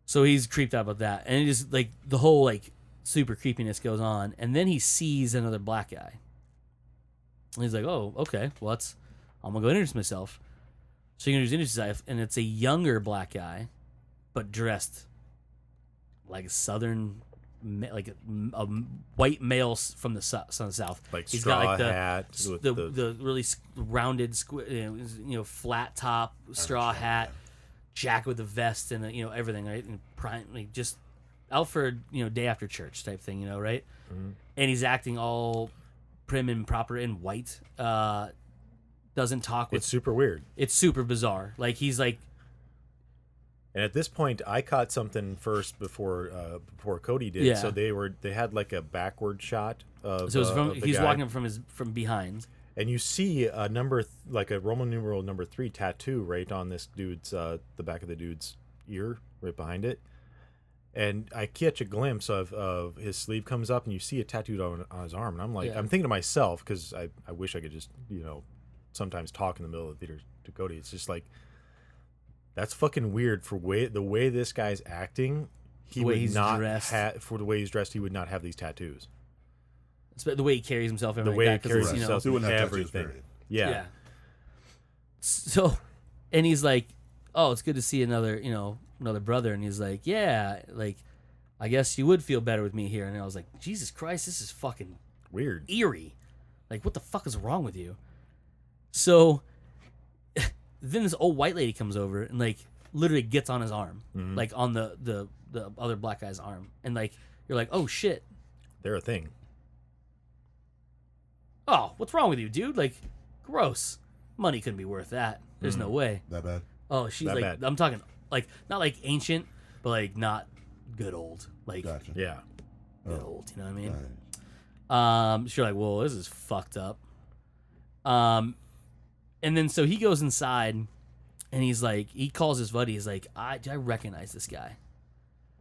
So he's creeped out about that, and it just like the whole like super creepiness goes on, and then he sees another black guy. And he's like, oh, okay, well, I'm gonna go introduce myself. So he introduces himself, and it's a younger black guy, but dressed like a southern, like a white male from the south. Like He's straw got like hat with the really rounded, flat top straw hat, jacket with a vest, and everything, right? And like just out for day after church type thing, right? Mm-hmm. And he's acting all prim and proper in white. Doesn't talk with. It's super weird. It's super bizarre. Like he's like. And at this point, I caught something first before Cody did. Yeah. So they had like a backward shot of. So it was of the he's guy. walking from behind. And you see a number like a Roman numeral number 3 tattoo right on this dude's the back of the dude's ear, right behind it. And I catch a glimpse of his sleeve comes up, and you see it tattooed on his arm. And I'm like, Yeah. I'm thinking to myself, because I wish I could just sometimes talk in the middle of the theater to Cody. It's just like, that's fucking weird for the way this guy's acting. He would not for the way he's dressed. He would not have these tattoos. The way he carries himself, The everything way like he that, 'cause carries it's, himself, So he wouldn't have tattoos, everything. period. Yeah. So, and he's like, "Oh, it's good to see another brother." And he's like, "Yeah, like, I guess you would feel better with me here." And I was like, "Jesus Christ, this is fucking Weird. eerie. Like, what the fuck is wrong with you?" So, then this old white lady comes over and like literally gets on his arm, like on the other black guy's arm, and like you're like, "Oh shit." They're a thing. Oh, what's wrong with you, dude? Like, gross. Money couldn't be worth that. There's no way. That bad? Oh, she's That like, bad. I'm talking like not like ancient, but like not good old. Like Gotcha. Yeah. good old. You know what I mean? Right. She's like, well, this is fucked up. And then so he goes inside, and he's like, he calls his buddy. He's like, I recognize this guy.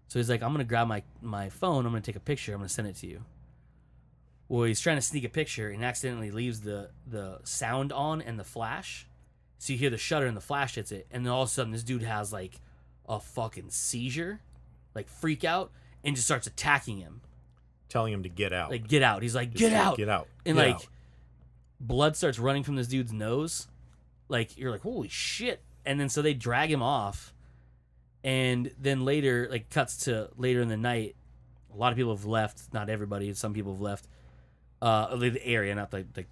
So he's like, I'm gonna grab my phone. I'm gonna take a picture. I'm gonna send it to you. Well, he's trying to sneak a picture and accidentally leaves the sound on and the flash. So you hear the shutter and the flash hits it, and then all of a sudden this dude has like a fucking seizure, like freak out, and just starts attacking him. Telling him to get out. Like, get out. He's like, Just get like, out. Get out. And Get like out. blood starts running from this dude's nose. Like, you're like, holy shit. And then so they drag him off. And then later, like, cuts to later in the night. A lot of people have left. Not everybody. Some people have left. The area, not the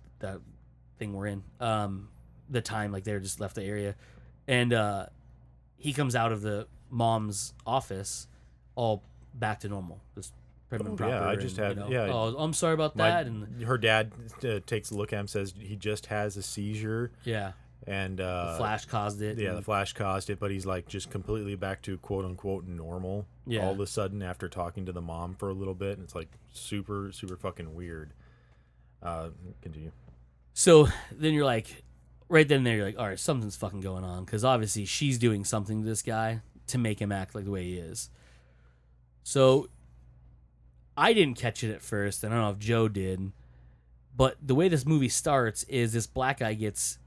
thing we're in. The time, like, they're just left the area. And he comes out of the mom's office all back to normal. Just prim and proper. Yeah, I just had. Yeah. Oh, I'm sorry about that. And her dad takes a look at him, says he just has a seizure, yeah, and the flash caused it. Yeah, the flash caused it, but he's like just completely back to quote unquote normal. Yeah. All of a sudden, after talking to the mom for a little bit, and it's like super fucking weird. Continue. So then you're like, right then and there, you're like, all right, something's fucking going on, because obviously she's doing something to this guy to make him act like the way he is. So I didn't catch it at first. I don't know if Joe did, but the way this movie starts is this black guy gets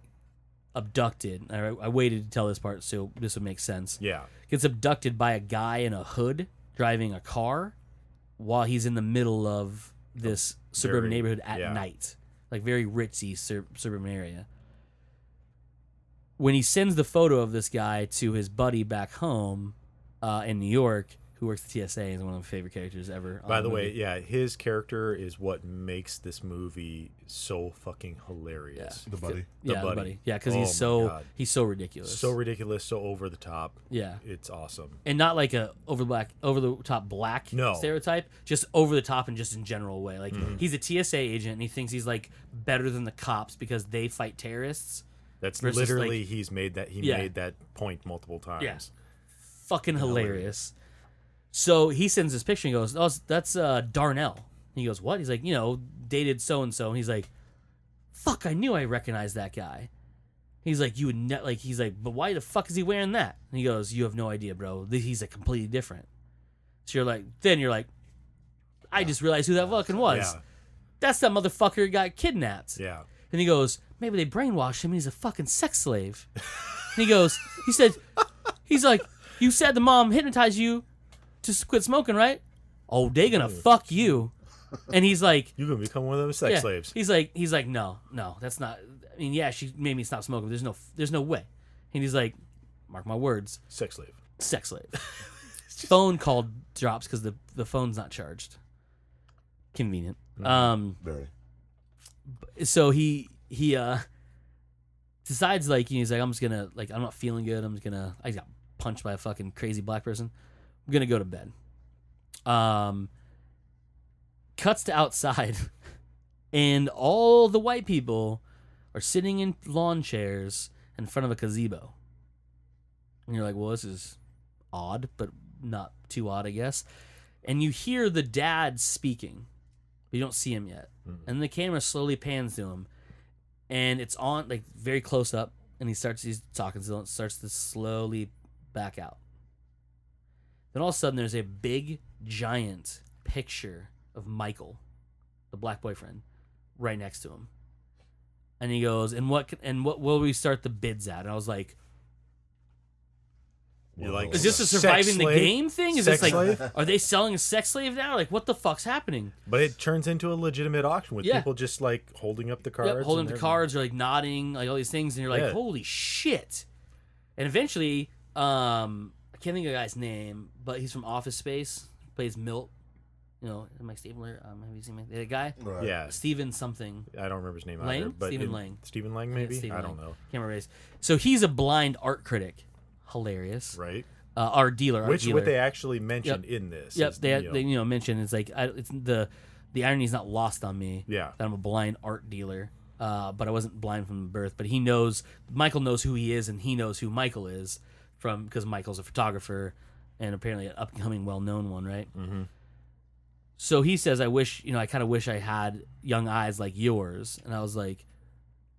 abducted. I waited to tell this part so this would make sense. Yeah. Gets abducted by a guy in a hood driving a car while he's in the middle of this suburban neighborhood at night, like very ritzy suburban area. When he sends the photo of this guy to his buddy back home in New York, who works at TSA, is one of my favorite characters ever. By the way, yeah, his character is what makes this movie so fucking hilarious. The buddy. The buddy. Yeah, because he's so ridiculous. So ridiculous, so over the top. Yeah. It's awesome. And not like a over the top black stereotype, just over the top and just in general way. Like he's a TSA agent and he thinks he's like better than the cops because they fight terrorists. That's literally like, he made that point multiple times. Yeah. Fucking hilarious. So he sends this picture and he goes, "Oh, that's Darnell." And he goes, "What?" He's like, dated so and so. And he's like, "Fuck, I knew I recognized that guy." He's like, "You would he's like, but why the fuck is he wearing that?" And he goes, "You have no idea, bro. He's like completely different." So you're like, I just realized who that fucking was. Yeah. That's that motherfucker who got kidnapped. Yeah. And he goes, "Maybe they brainwashed him and he's a fucking sex slave." And he's like, "You said the mom hypnotized you to quit smoking, right? Oh, they gonna fuck you." And he's like, "You're gonna become one of those sex slaves." He's like, no, that's not. I mean, yeah, she made me stop smoking. But there's no way. And he's like, mark my words, sex slave. Phone call drops because the phone's not charged. Convenient. Very. So he decides he's like, I'm just gonna I'm not feeling good. I got punched by a fucking crazy black person. I'm gonna go to bed. Cuts to outside, and all the white people are sitting in lawn chairs in front of a gazebo. And you're like, well, this is odd, but not too odd, I guess. And you hear the dad speaking, but you don't see him yet. Mm-hmm. And the camera slowly pans to him, and it's on very close up, and he's talking still, and starts to slowly back out. Then all of a sudden, there's a big, giant picture of Michael, the black boyfriend, right next to him. And he goes, "And what will we start the bids at?" And I was like, "You're like, is this a surviving the game thing? Is this slave? Are they selling a sex slave now? Like, what the fuck's happening?" But it turns into a legitimate auction with people just holding up the cards, holding up the cards, or nodding, all these things, and you're like, "Holy shit!" And eventually, I can't think of the guy's name, but he's from Office Space. Plays Milt. Mike Stabler. Have you seen the guy? Right. Yeah. Steven something. I don't remember his name Lang? either. But Stephen Lang. Stephen Lang, maybe? Stephen I don't Lang. know. Can't remember his. So he's a blind art critic. Hilarious. Right. Art dealer. What they actually mentioned in this. Yep. They mention it's the irony is not lost on me. Yeah. That I'm a blind art dealer. But I wasn't blind from birth. But Michael knows who he is, and he knows who Michael is because Michael's a photographer and apparently an upcoming well-known one, right? Mm-hmm. So he says, I kind of wish I had young eyes like yours. And I was like,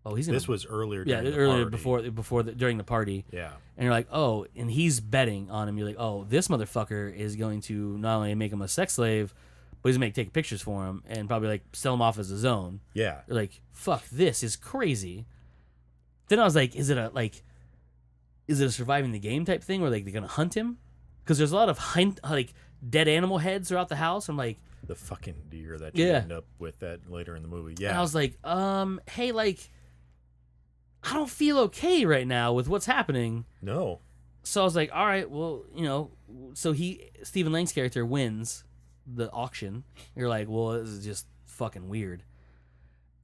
oh, this was earlier. During the party. Yeah. And you're like, oh, and he's betting on him. You're like, oh, this motherfucker is going to not only make him a sex slave, but he's gonna take pictures for him and probably like sell him off as his own. Yeah. They're like, fuck, this is crazy. Then I was like, is it a surviving the game type thing where like they're gonna hunt him? Because there's a lot of like dead animal heads throughout the house. I'm like, the fucking deer that you end up with that later in the movie. Yeah. And I was like, hey, like, I don't feel okay right now with what's happening. No. So I was like, all right, well, so Stephen Lang's character wins the auction. You're like, well, this is just fucking weird.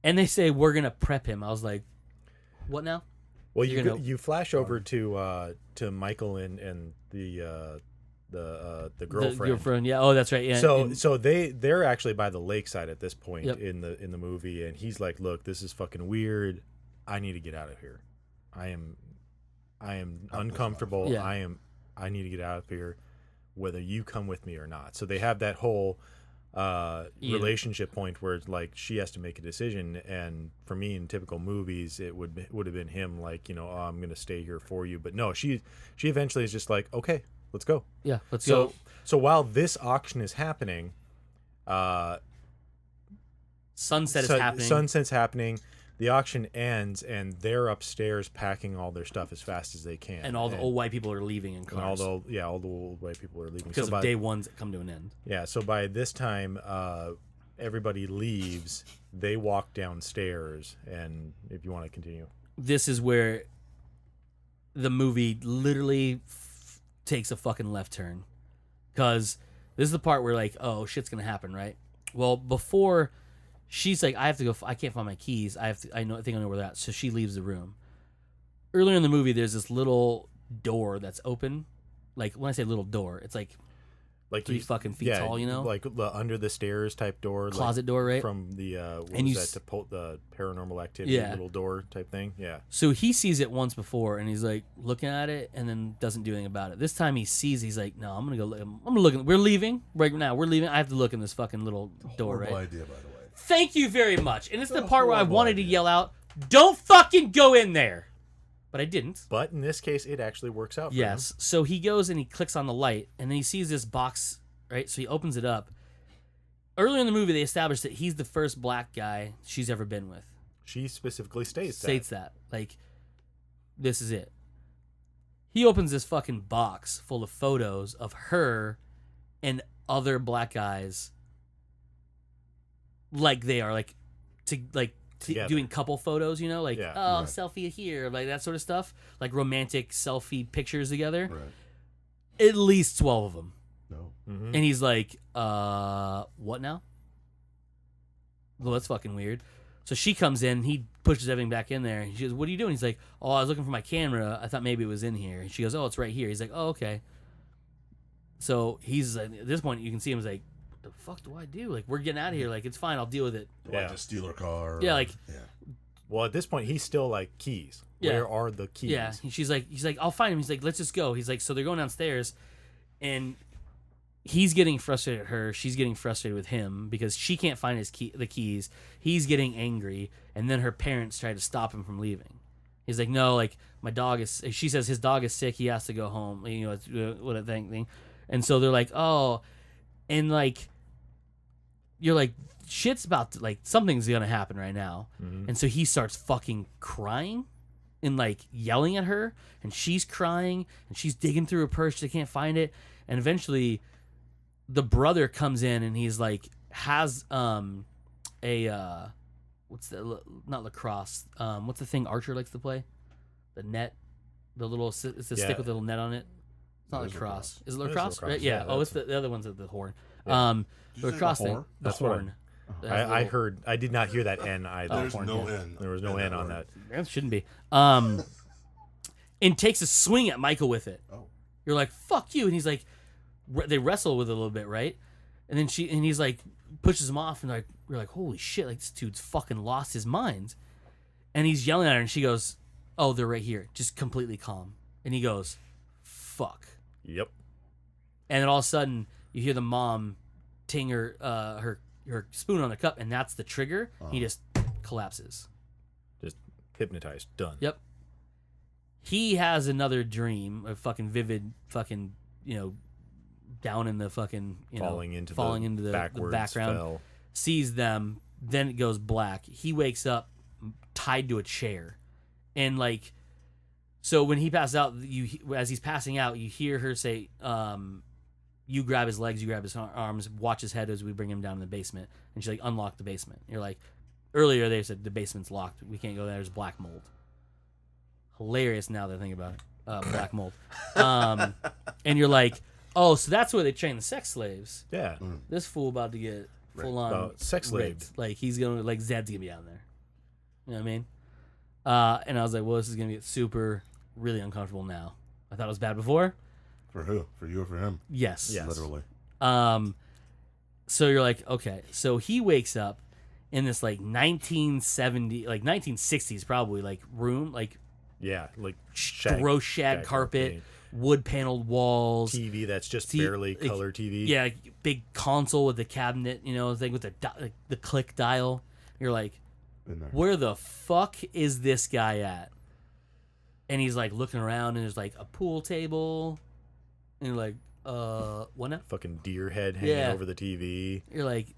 And they say, we're going to prep him. I was like, what now? Well, you flash over to Michael and the girlfriend. The girlfriend, yeah. Oh, that's right. Yeah. So they're actually by the lakeside at this point in the movie, and he's like, "Look, this is fucking weird. I need to get out of here. I am uncomfortable. Yeah. I need to get out of here, whether you come with me or not." So they have that whole relationship point where it's like she has to make a decision, and for me in typical movies it would have been him like, oh, I'm gonna stay here for you, but no, she eventually is just like, okay, let's go. Yeah, let's go. So while this auction is happening, Sunset's happening. The auction ends, and they're upstairs packing all their stuff as fast as they can. And all the old white people are leaving in cars. All the old white people are leaving because of day ones that come to an end. Yeah. So by this time, everybody leaves. They walk downstairs, and if you want to continue, this is where the movie literally takes a fucking left turn, because this is the part where like, oh, shit's gonna happen, right? Well, before she's like, I have to go. I can't find my keys. I think I know where they're at. So she leaves the room. Earlier in the movie, there's this little door that's open. Like when I say little door, it's like 3 fucking feet tall. Like the under the stairs type door, closet door, right? From the the Paranormal Activity little door type thing. Yeah. So he sees it once before, and he's like looking at it, and then doesn't do anything about it. This time he sees, he's like, no, I'm gonna go. I'm gonna look. We're leaving right now. We're leaving. I have to look in this fucking little door, right? Horrible idea, by the way. Thank you very much. And it's the part where I wanted to yell out, don't fucking go in there. But I didn't. But in this case, it actually works out for him. Yes. So he goes and he clicks on the light, and then he sees this box, right? So he opens it up. Earlier in the movie, they established that he's the first black guy she's ever been with. She specifically states that. Like, this is it. He opens this fucking box full of photos of her and other black guys, like they are doing couple photos, selfie here, like that sort of stuff, like romantic selfie pictures together. Right. At least 12 of them. No. Mm-hmm. And he's like, what now? Well, that's fucking weird. So she comes in, he pushes everything back in there, and she goes, what are you doing? He's like, oh, I was looking for my camera. I thought maybe it was in here. And she goes, oh, it's right here. He's like, oh, okay. So he's like, at this point, you can see him, he's like, the fuck do I do? Like, we're getting out of here. Like, it's fine. I'll deal with it. Do I just steal her car? Yeah, like... Yeah. Well, at this point, he's still like, keys. Yeah. Where are the keys? Yeah. He's like, I'll find him. He's like, let's just go. He's like, so they're going downstairs, and he's getting frustrated at her. She's getting frustrated with him because she can't find the keys. He's getting angry, and then her parents try to stop him from leaving. He's like, no, like, my dog is... She says his dog is sick. He has to go home. It's what a thing. And so they're like, oh... And, like, you're like, shit's about to, like, something's going to happen right now. Mm-hmm. And so he starts fucking crying and, like, yelling at her. And she's crying. And she's digging through her purse. She can't find it. And eventually, the brother comes in and he's, like, has what's the, not lacrosse. What's the thing Archer likes to play? The net. The little, it's the stick with a little net on it. It's not lacrosse. Is it lacrosse? Right? Yeah. Oh, it's the other one's at the horn. Yeah. The lacrosse thing. The horn. I heard. I did not hear that N either. There's no N. There was no N on that. There shouldn't be. And takes a swing at Michael with it. Oh. You're like, fuck you. And he's like, they wrestle with it a little bit, right? And then he's like, pushes him off, and we're like, holy shit, like this dude's fucking lost his mind. And he's yelling at her, and she goes, oh, they're right here. Just completely calm. And he goes, fuck. Yep. And then all of a sudden, you hear the mom ting her spoon on the cup, and that's the trigger. He just collapses. Just hypnotized. Done. Yep. He has another dream, a fucking vivid fucking, down in the fucking falling into the background, fell. sees them. Then it goes black. He wakes up tied to a chair, and like, so when he passes out, as he's passing out, you hear her say, "You grab his legs, you grab his arms, watch his head as we bring him down in the basement." And she's like, "Unlock the basement." You're like, earlier they said the basement's locked. We can't go there. There's black mold. Hilarious now that I think about it. Black mold. And you're like, oh, so that's where they train the sex slaves. Yeah. This fool about to get full on Well, sex slaved. Like he's gonna like Zed's gonna be down there. You know what I mean? And I was like, well, this is gonna get super really uncomfortable now. I thought it was bad before. For who? For you or for him? Yes. Literally. So you're like, okay. So he wakes up in this like 1970, like 1960s probably, like room, like like shag carpet, wood paneled walls, TV that's just barely color TV. Yeah, like, big console with the cabinet, thing with the click dial. You're like, where the fuck is this guy at? And he's like looking around, and there's like a pool table, and you're like, what now? Fucking deer head hanging over the TV. You're like,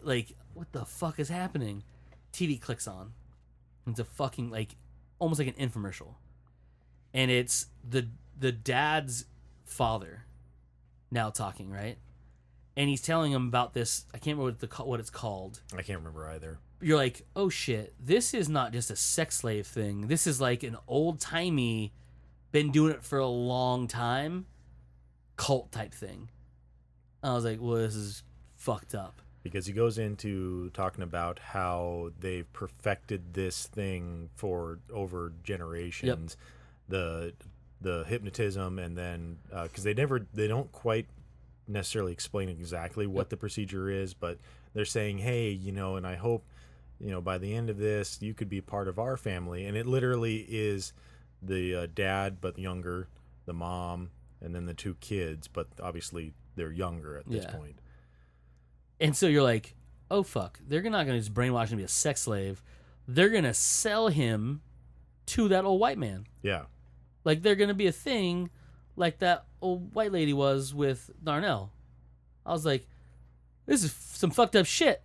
what the fuck is happening? TV clicks on. It's a fucking like, almost like an infomercial, and it's the dad's father now talking, right? And he's telling him about this. I can't remember what it's called. I can't remember either. You're like, oh shit, this is not just a sex slave thing. This is like an old timey, been doing it for a long time, cult type thing. I was like, well, this is fucked up. Because he goes into talking about how they've perfected this thing for over generations. Yep. The hypnotism, and then because they don't quite necessarily explain exactly what the procedure is, but they're saying, hey, and I hope by the end of this you could be part of our family. And it literally is the dad but younger, the mom, and then the two kids, but obviously they're younger at this point. And so you're like, oh fuck, they're not gonna just brainwash him to be a sex slave. They're gonna sell him to that old white man. Yeah. Like, they're going to be a thing like that old white lady was with Darnell. I was like, this is some fucked up shit.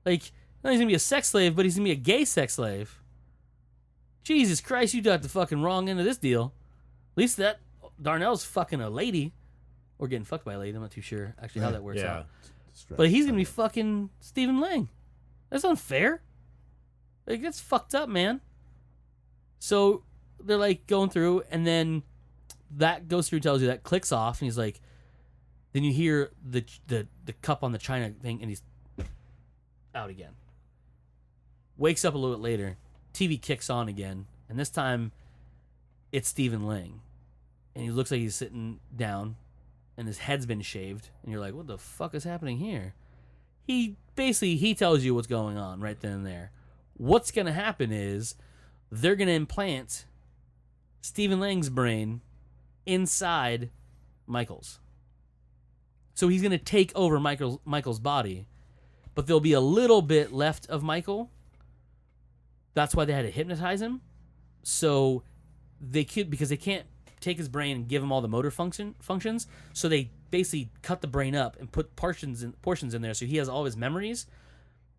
Like, not he's going to be a sex slave, but he's going to be a gay sex slave. Jesus Christ, you got the fucking wrong end of this deal. At least that Darnell's fucking a lady. Or getting fucked by a lady. I'm not too sure actually how that works out. But he's going to be fucking Stephen Lang. That's unfair. Like, that's fucked up, man. So they're like going through, and then that goes through, tells you that clicks off, and he's like, then you hear the cup on the china thing, and he's out again. Wakes up a little bit later, TV kicks on again, and this time it's Stephen Lang, and he looks like he's sitting down, and his head's been shaved, and you're like, what the fuck is happening here? He tells you what's going on right then and there. What's gonna happen is they're gonna implant Stephen Lang's brain inside Michael's. So he's going to take over Michael's body, but there'll be a little bit left of Michael. That's why they had to hypnotize him. So because they can't take his brain and give him all the motor functions, so they basically cut the brain up and put portions in there, so he has all his memories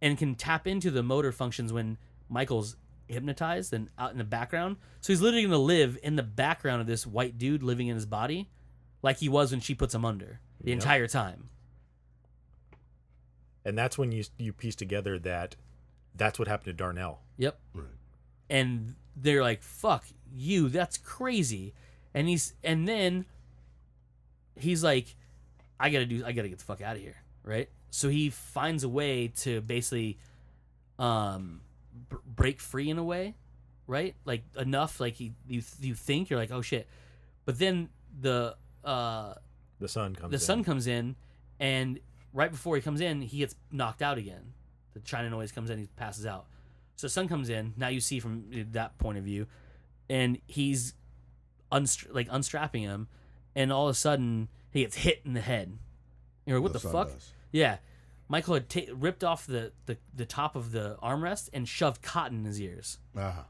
and can tap into the motor functions when Michael's hypnotized and out in the background. So he's literally going to live in the background of this white dude living in his body like he was when she puts him under the entire time. And that's when you piece together that's what happened to Darnell. Yep. Right. And they're like, fuck you, that's crazy. And then he's like, I gotta get the fuck out of here, right? So he finds a way to basically break free in a way, right? Like enough, like you think you're like, oh shit, but then the sun comes in, and right before he comes in, he gets knocked out again. The China noise comes in, he passes out. So the sun comes in. Now you see from that point of view, and he's unstrapping him, and all of a sudden he gets hit in the head. You're like, what the fuck? Does. Yeah. Michael had ripped off the top of the armrest and shoved cotton in his ears. Uh-huh.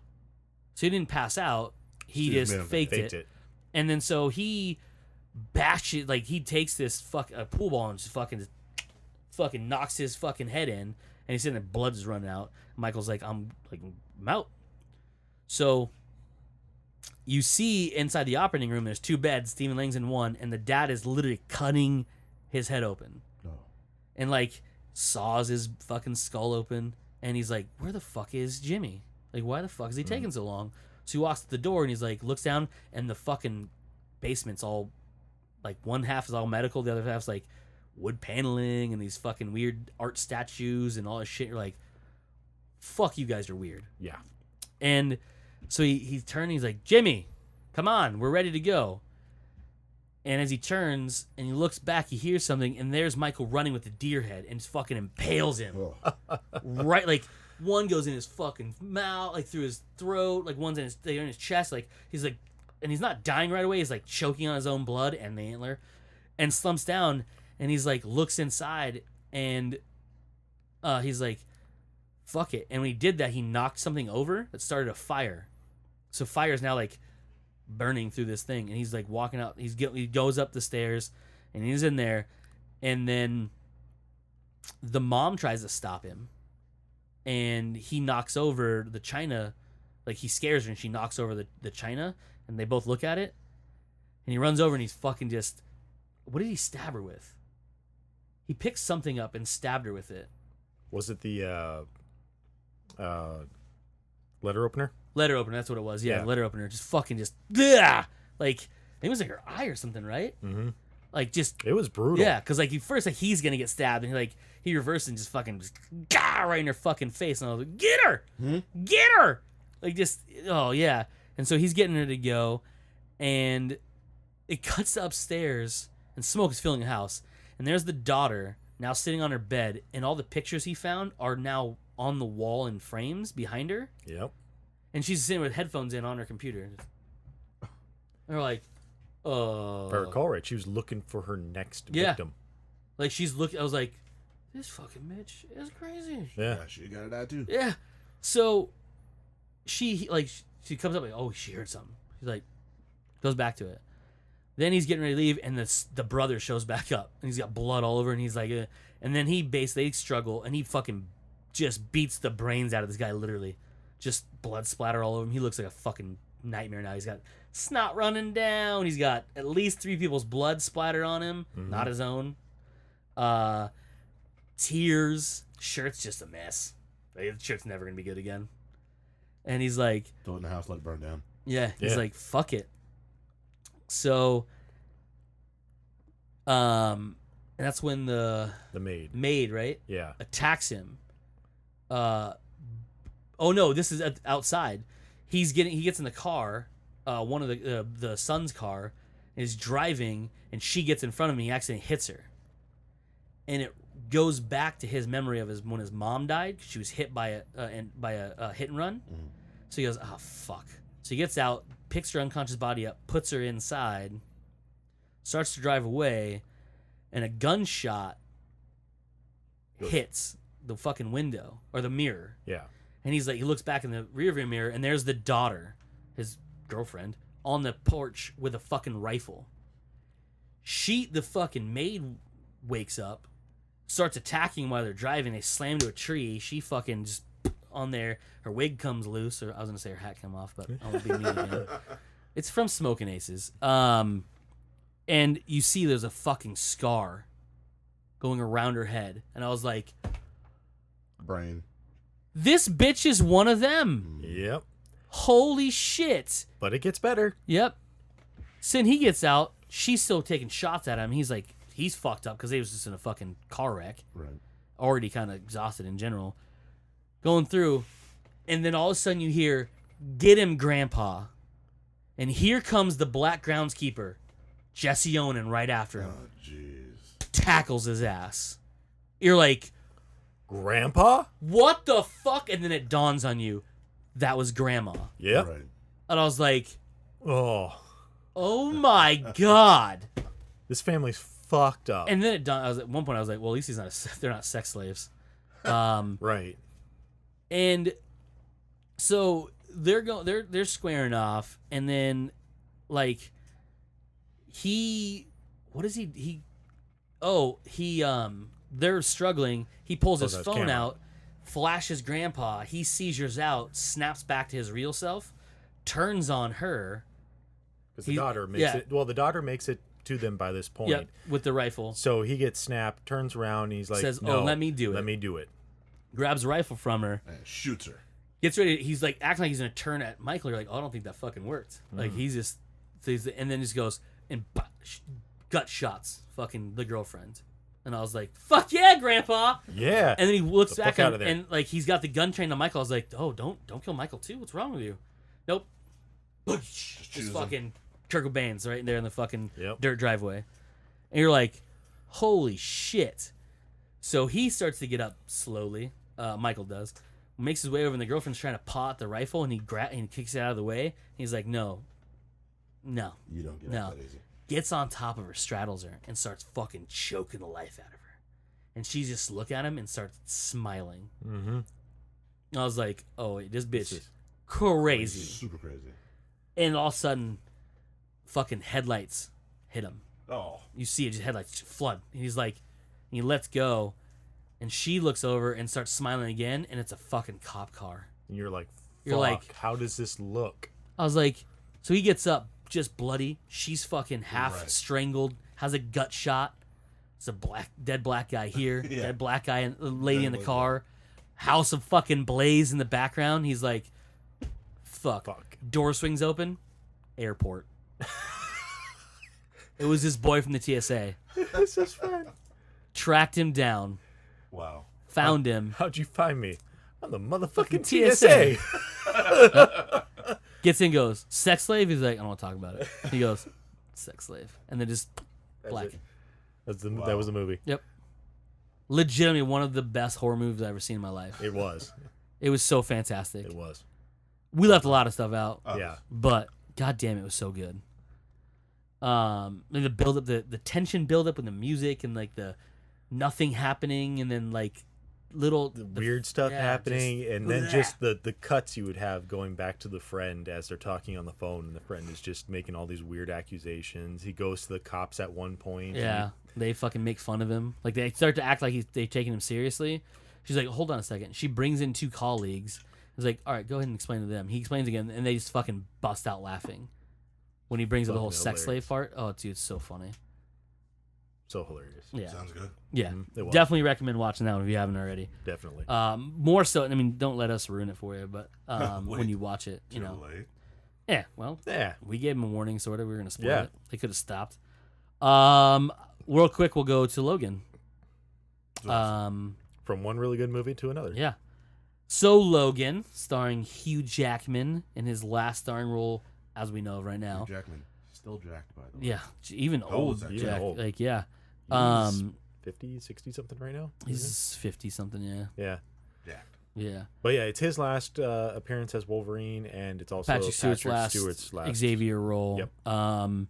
So he didn't pass out. He just faked it. And then so he bashes, like he takes this a pool ball and just fucking knocks his fucking head in, and he's sitting there, blood's running out. Michael's like, I'm out. So you see inside the operating room, there's 2 beds. Stephen Lang's in one, and the dad is literally cutting his head open, and like saws his fucking skull open, and he's like, where the fuck is Jimmy? Like, why the fuck is he taking so long? So he walks to the door, and he's like, looks down, and the fucking basement's all, like, one half is all medical, the other half's like wood paneling and these fucking weird art statues and all this shit. You're like, fuck, you guys are weird. Yeah. And so he's turning, he's like, Jimmy, come on, we're ready to go. And as he turns and he looks back, he hears something, and there's Michael running with the deer head and just fucking impales him. Right, like, one goes in his fucking mouth, like through his throat, like one's in his chest, like he's like, and he's not dying right away, he's like choking on his own blood and the antler, and slumps down, and he's like, looks inside, and he's like, fuck it. And when he did that, he knocked something over that started a fire. So fire is now like burning through this thing, and he's like walking out, he goes up the stairs, and he's in there, and then the mom tries to stop him, and he knocks over the china, like he scares her, and she knocks over the china, and they both look at it, and he runs over, and he's fucking just, what did he stab her with? He picked something up and stabbed her with it. Was it the letter opener? Letter opener, that's what it was. Yeah, letter opener. Just fucking just, like, I think it was like her eye or something, right? Mm-hmm. Like, just. It was brutal. Yeah, because, like, first, like, he's going to get stabbed, and he reverses and just fucking, right in her fucking face. And I was like, get her! Get her! Like, just, oh, yeah. And so he's getting her to go, and it cuts upstairs, and smoke is filling the house. And there's the daughter now sitting on her bed, and all the pictures he found are now on the wall in frames behind her. Yep. And she's sitting with headphones in on her computer. And they're like, If I recall right, she was looking for her next victim. Like, she's looking, I was like, this fucking bitch is crazy. Yeah. She got it out too. Yeah. So she comes up like, oh, she heard something. She's like, goes back to it. Then he's getting ready to leave, and the brother shows back up, and he's got blood all over, and he's like, and then they struggle, and he fucking just beats the brains out of this guy, literally. Just blood splatter all over him. He looks like a fucking nightmare now. He's got snot running down. He's got at least 3 people's blood splattered on him, not his own. Tears. Shirt's just a mess. Like, the shirt's never gonna be good again. And he's like, throw it in the house, let it burn down. Yeah, he's like, fuck it. So, and that's when the maid, right? Yeah. Attacks him. Oh no, this is outside. He gets in the car, one of the son's car, is driving, and she gets in front of him. He accidentally hits her, and it goes back to his memory of when his mom died. She was hit by a hit and run. Mm-hmm. So he goes, oh fuck. So he gets out, picks her unconscious body up, puts her inside, starts to drive away, and a gunshot hits the fucking window or the mirror. Yeah. And he looks back in the rearview mirror, and there's the daughter, his girlfriend, on the porch with a fucking rifle. The fucking maid wakes up, starts attacking while they're driving. They slam to a tree. She fucking just on there. Her wig comes loose, or I was gonna say her hat come off, but I won't be mean again. It's from Smoking Aces. And you see there's a fucking scar going around her head, and I was like, brain. This bitch is one of them. Yep. Holy shit. But it gets better. Yep. So then he gets out. She's still taking shots at him. He's fucked up because he was just in a fucking car wreck. Right. Already kind of exhausted in general. Going through. And then all of a sudden you hear, get him, Grandpa. And here comes the black groundskeeper, Jesse Owen, right after him. Oh, jeez. Tackles his ass. You're like, Grandpa? what the fuck? And then it dawns on you, that was Grandma. Yep. Right. And I was like, oh my God. This family's fucked up. And then at one point I was like, well, at least they're not sex slaves. Right. And so they're squaring off, and then like they're struggling. He pulls his Pulls out his phone camera. out, flashes grandpa. He seizures out, snaps back to his real self, turns on her. Because the He- daughter makes yeah. it. Well, the daughter makes it to them by this point. Yep, with the rifle. So he gets snapped, turns around, and he's like, Says, no, "Oh, let me do it." Let me do it. Grabs a rifle from her. And shoots her. Gets ready. He's like acting like he's gonna turn at Michael. You're like, oh, I don't think that fucking worked. Like he's just, and then just goes and gut shots fucking the girlfriend. And I was like, fuck yeah, Grandpa. Yeah. And then he looks The back fuck at outta there. and like he's got the gun trained on Michael. I was like, oh, don't kill Michael too. What's wrong with you? Nope. Just choose him. fucking Kurt Cobain's right there in the fucking Yep. dirt driveway. And you're like, holy shit. So he starts to get up slowly. Michael does. Makes his way over, and the girlfriend's trying to paw at the rifle, and he kicks it out of the way. He's like, no. You don't get No. out that easy. Gets on top of her, straddles her, and starts fucking choking the life out of her. And she just look at him and starts smiling. Mm-hmm. I was like, oh, wait, this bitch is crazy. Super crazy. And all of a sudden, fucking headlights hit him. Oh. You see it, just headlights flood. And he's like, he lets go, and she looks over and starts smiling again, and it's a fucking cop car. And you're like, You're fuck, like- how does this look? I was like, so he gets up, just bloody. She's fucking half Right. strangled, has a gut shot. It's a dead black guy here, Yeah. dead black guy, and a lady Dead in the black car. House of fucking blaze in the background. He's like, fuck. Door swings open, airport. It was his boy from the TSA. This is fun. Tracked him down, Wow. found him, How'd you find me? I'm the motherfucking TSA. TSA. gets in, goes, sex slave? He's like, I don't want to talk about it. He goes, sex slave. And then just black. it. That was the movie. Yep. Legitimately one of the best horror movies I've ever seen in my life. It was. It was so fantastic. It was. We left a lot of stuff out, Yeah. but god damn, it was so good. And the build up, the tension build up, and the music, and like the nothing happening, and then like little Weird stuff yeah, happening, just- and then just the cuts you would have going back to the friend as they're talking on the phone, and the friend is just making all these weird accusations. He goes to the cops at one point. Yeah, they fucking make fun of him. Like they start to act like they're taking him seriously. She's like, hold on a second. She brings in two colleagues. He's like, all right, go ahead and explain to them. He explains again, and they just fucking bust out laughing when he brings up the whole Fucking sex slave hilarious. part. Oh, dude, it's so funny. So hilarious. Yeah, Sounds good. yeah. It was. Definitely recommend watching that one if you haven't already. Definitely. More so, I mean, don't let us ruin it for you, but Wait. when you watch it, you Too know, late. yeah. Well, Yeah. we gave them a warning, sort of. We were gonna spoil Yeah. it. They could have stopped. Real quick, we'll go to Logan. From one really good movie to another. Yeah. So Logan, starring Hugh Jackman in his last starring role, as we know of right now. Hugh Jackman. Still jacked, by the way. Yeah, even old old is that? Even Jack. old. Like, yeah. He's 50, 60 something right now. isn't He's 50 something. Yeah, he? Yeah. Jacked. yeah. But yeah, it's his last appearance as Wolverine, and it's also Patrick Stewart's last last. Xavier role. Yep.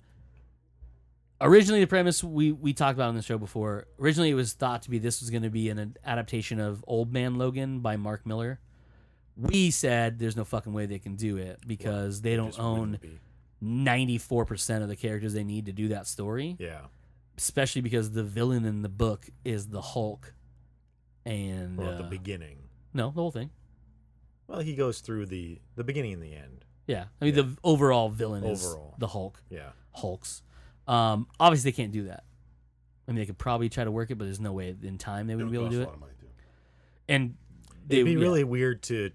Originally, the premise we talked about on the show before. Originally, it was thought to be this was going to be an adaptation of Old Man Logan by Mark Miller. We said there's no fucking way they can do it because they don't Just own wouldn't be. 94% of the characters they need to do that story. Yeah. Especially because the villain in the book is the Hulk. And Well, at the beginning. no, the whole thing. Well, he goes through the beginning and the end. Yeah, I mean the overall villain is Overall. the Hulk. Yeah. Hulks. Obviously they can't do that. I mean they could probably try to work it, but there's no way in time they It would would be able to cost do a it. lot of money, too. And they, It'd be yeah. really weird to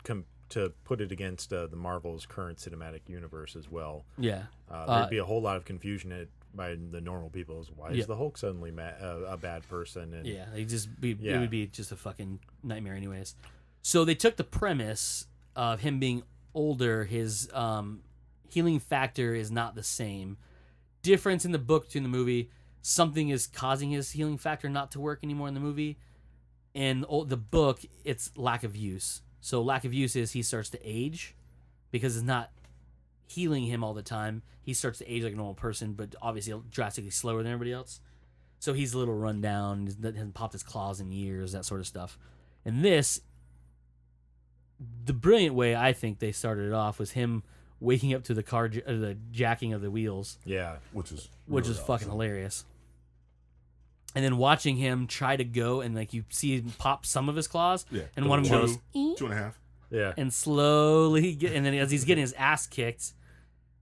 put it against the Marvel's current cinematic universe as well. Yeah. There'd be a whole lot of confusion by the normal people. Why Yeah. is the Hulk suddenly a bad person? And Yeah, it Yeah. would be just a fucking nightmare anyways. So they took the premise of him being older, his healing factor is not the same. Difference in the book to in the movie, something is causing his healing factor not to work anymore in the movie. In the book, it's lack of use. So lack of use is he starts to age because it's not healing him all the time. He starts to age like a normal person, but obviously drastically slower than everybody else. So he's a little run down, hasn't popped his claws in years, that sort of stuff. And this, the brilliant way I think they started it off was him waking up to the the jacking of the wheels, Yeah. which is fucking hilarious. And then watching him try to go and like you see him pop some of his claws, and one of them goes 2.5. Yeah. and slowly and then as he's getting his ass kicked,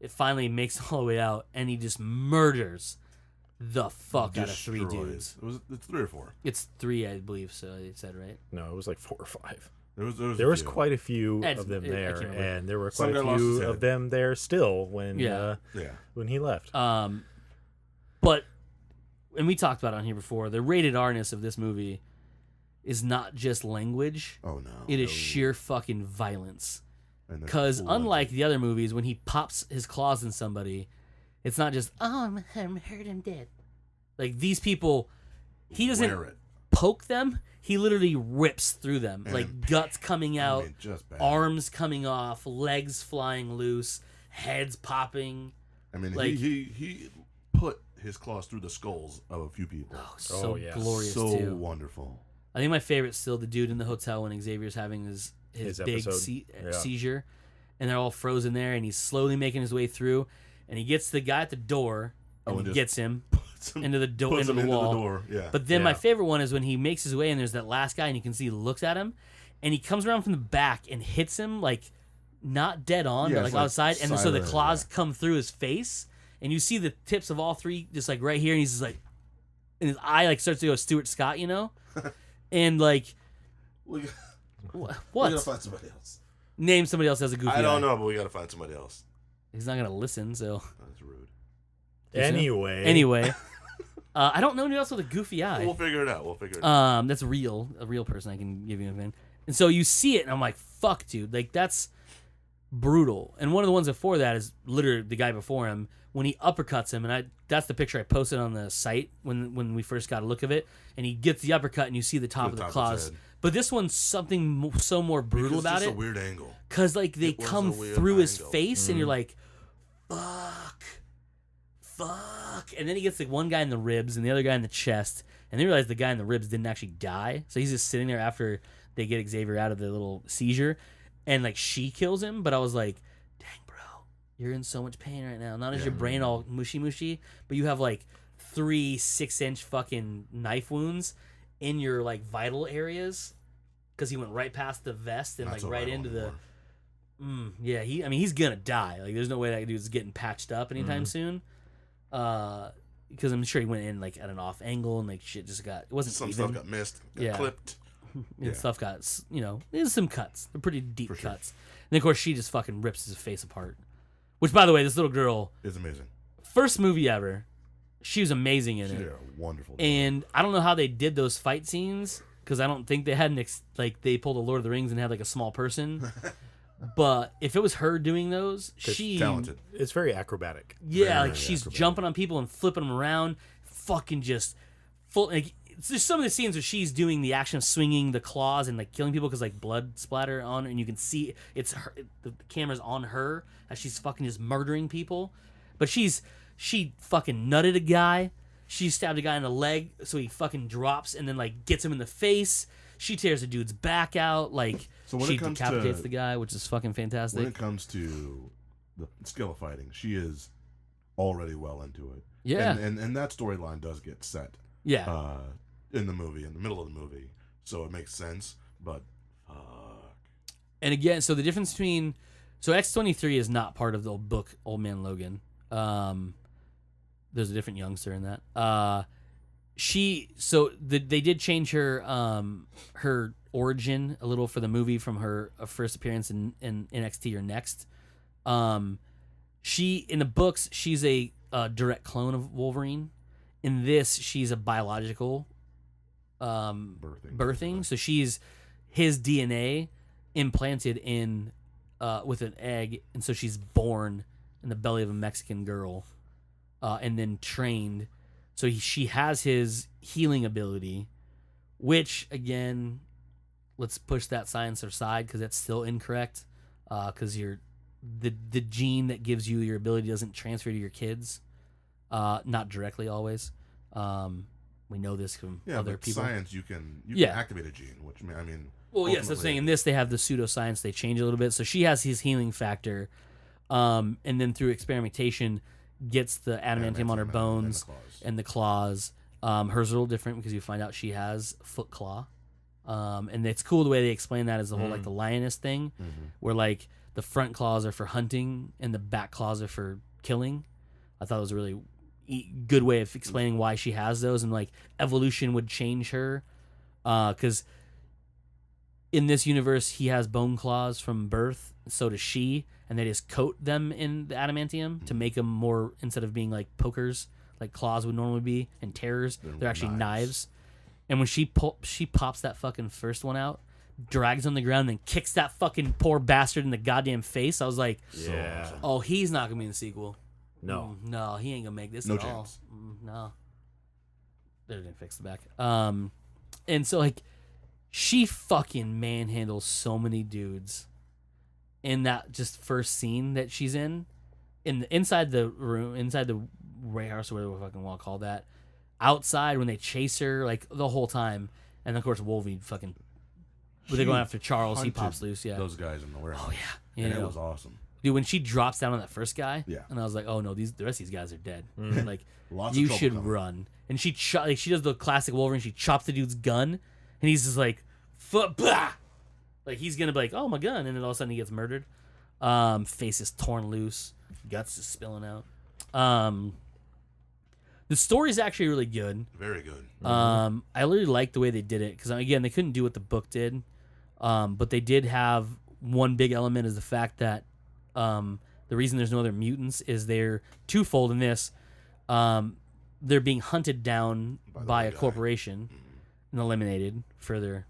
it finally makes all the way out, and he just murders the fuck out of 3 dudes. It's 3 or 4. It's 3, I believe. So it said right. No, it was like 4 or 5. There was quite a few of them there, and there were quite a few of them there still when when he left. But and we talked about it on here before. The rated R-ness of this movie is not just language. Oh no, it is sheer fucking violence. Because unlike the other movies, when he pops his claws in somebody, it's not just I'm hurt, I'm dead. Like these people, he doesn't poke them. He literally rips through them, like guts coming out, arms coming off, legs flying loose, heads popping. I mean, like, he put his claws through the skulls of a few people. Glorious, so too. Wonderful. I think my favorite's still the dude in the hotel when Xavier's having his big seizure, and they're all frozen there, and he's slowly making his way through, and he gets the guy at the door, and he gets him into the wall. Yeah. But then my favorite one is when he makes his way, and there's that last guy, and you can see he looks at him, and he comes around from the back and hits him like not dead on, but like outside, and so the claws come through his face. And you see the tips of all 3 just like right here, and he's just like, and his eye like starts to go Stuart Scott, you know, and like, what? We gotta find somebody else. Name somebody else that has a goofy eye. I don't know, but we gotta find somebody else. He's not gonna listen, so that's rude. Anyway, I don't know anyone else with a goofy eye. We'll figure it out. That's a real person. I can give you a man. And so you see it, and I'm like, fuck, dude, like that's brutal. And one of the ones before that is literally the guy before him. When he uppercuts him, and that's the picture I posted on the site when we first got a look of it, and he gets the uppercut, and you see the top of the claws. But this one's something so more brutal about it. It's a weird angle. Because like they come through his face, and you're like, fuck. And then he gets like one guy in the ribs and the other guy in the chest, and they realize the guy in the ribs didn't actually die, so he's just sitting there after they get Xavier out of the little seizure, and like she kills him. But I was like, you're in so much pain right now. Not as your brain all mushy, but you have like 3 6-inch fucking knife wounds in your like vital areas because he went right past the vest and like right into the. He's gonna die. Like there's no way that dude's getting patched up anytime soon. Because I'm sure he went in like at an off angle and like shit just got. It wasn't some even. Stuff got missed. Got clipped. And stuff got there's some cuts. They're pretty deep cuts. And of course she just fucking rips his face apart. Which, by the way, this little girl is amazing. First movie ever. She was amazing in it. She did a wonderful job. And I don't know how they did those fight scenes because I don't think they had they pulled a Lord of the Rings and had like a small person. But if it was her doing those, she's talented. It's very acrobatic. Yeah, like she's jumping on people and flipping them around, fucking just full. Like there's some of the scenes where she's doing the action of swinging the claws and like killing people because like blood splatter on her, and you can see it's her. The camera's on her as she's fucking just murdering people. But she fucking nutted a guy. She stabbed a guy in the leg, so he fucking drops and then like gets him in the face. She tears the dude's back out. Like she decapitates the guy, which is fucking fantastic. When it comes to the skill of fighting, she is already well into it. Yeah, and that storyline does get set. Yeah. In the movie, in the middle of the movie, so it makes sense. But fuck. And again, so the difference between X-23 is not part of the book Old Man Logan. There's a different youngster in that. They did change her origin a little for the movie from her first appearance in NXT or Next. She in the books she's a direct clone of Wolverine. In this, she's a biological birthing. So she's his DNA implanted in with an egg, and so she's born in the belly of a Mexican girl, and then trained. So she has his healing ability, which again, let's push that science aside because that's still incorrect. Because the gene that gives you your ability doesn't transfer to your kids, not directly always. We know this from other people. Science, you can activate a gene, which I mean. Well, yes, I'm saying in this they have the pseudoscience. They change a little bit, so she has his healing factor, And then through experimentation, gets the adamantium on her bones and the claws. Hers are a little different because you find out she has foot claw. And it's cool the way they explain that as the whole like the lioness thing, where like the front claws are for hunting and the back claws are for killing. I thought it was a really good way of explaining why she has those, and like evolution would change her, because in this universe he has bone claws from birth, so does she, and they just coat them in the adamantium to make them more, instead of being like pokers like claws would normally be and tears, they're actually knives. And when she pops that fucking first one out, drags on the ground, then kicks that fucking poor bastard in the goddamn face, I was like, Yeah. oh, he's not gonna be in the sequel. No. No, he ain't gonna make this No at all. chance. No. They're gonna fix the back. And so like she fucking manhandles so many dudes in that just first scene that she's in inside the room, inside the warehouse or whatever we fucking want to call that. Outside when they chase her like the whole time, and of course Wolverine fucking when they're going after Charles, he pops loose. Yeah, those guys in the warehouse. Oh yeah, And it was awesome. Dude, when she drops down on that first guy, Yeah. and I was like, oh no, the rest of these guys are dead. Like, Lots you of trouble should coming. run. And she she does the classic Wolverine. She chops the dude's gun, and he's just like, foot, blah! Like he's gonna be like, oh my gun, and then all of a sudden he gets murdered. Face is torn loose, guts is spilling out. The story's actually really good. Very good. I really like the way they did it because again, they couldn't do what the book did, but they did have one big element is the fact that the reason there's no other mutants is they're twofold in this. They're being hunted down by a corporation and eliminated for their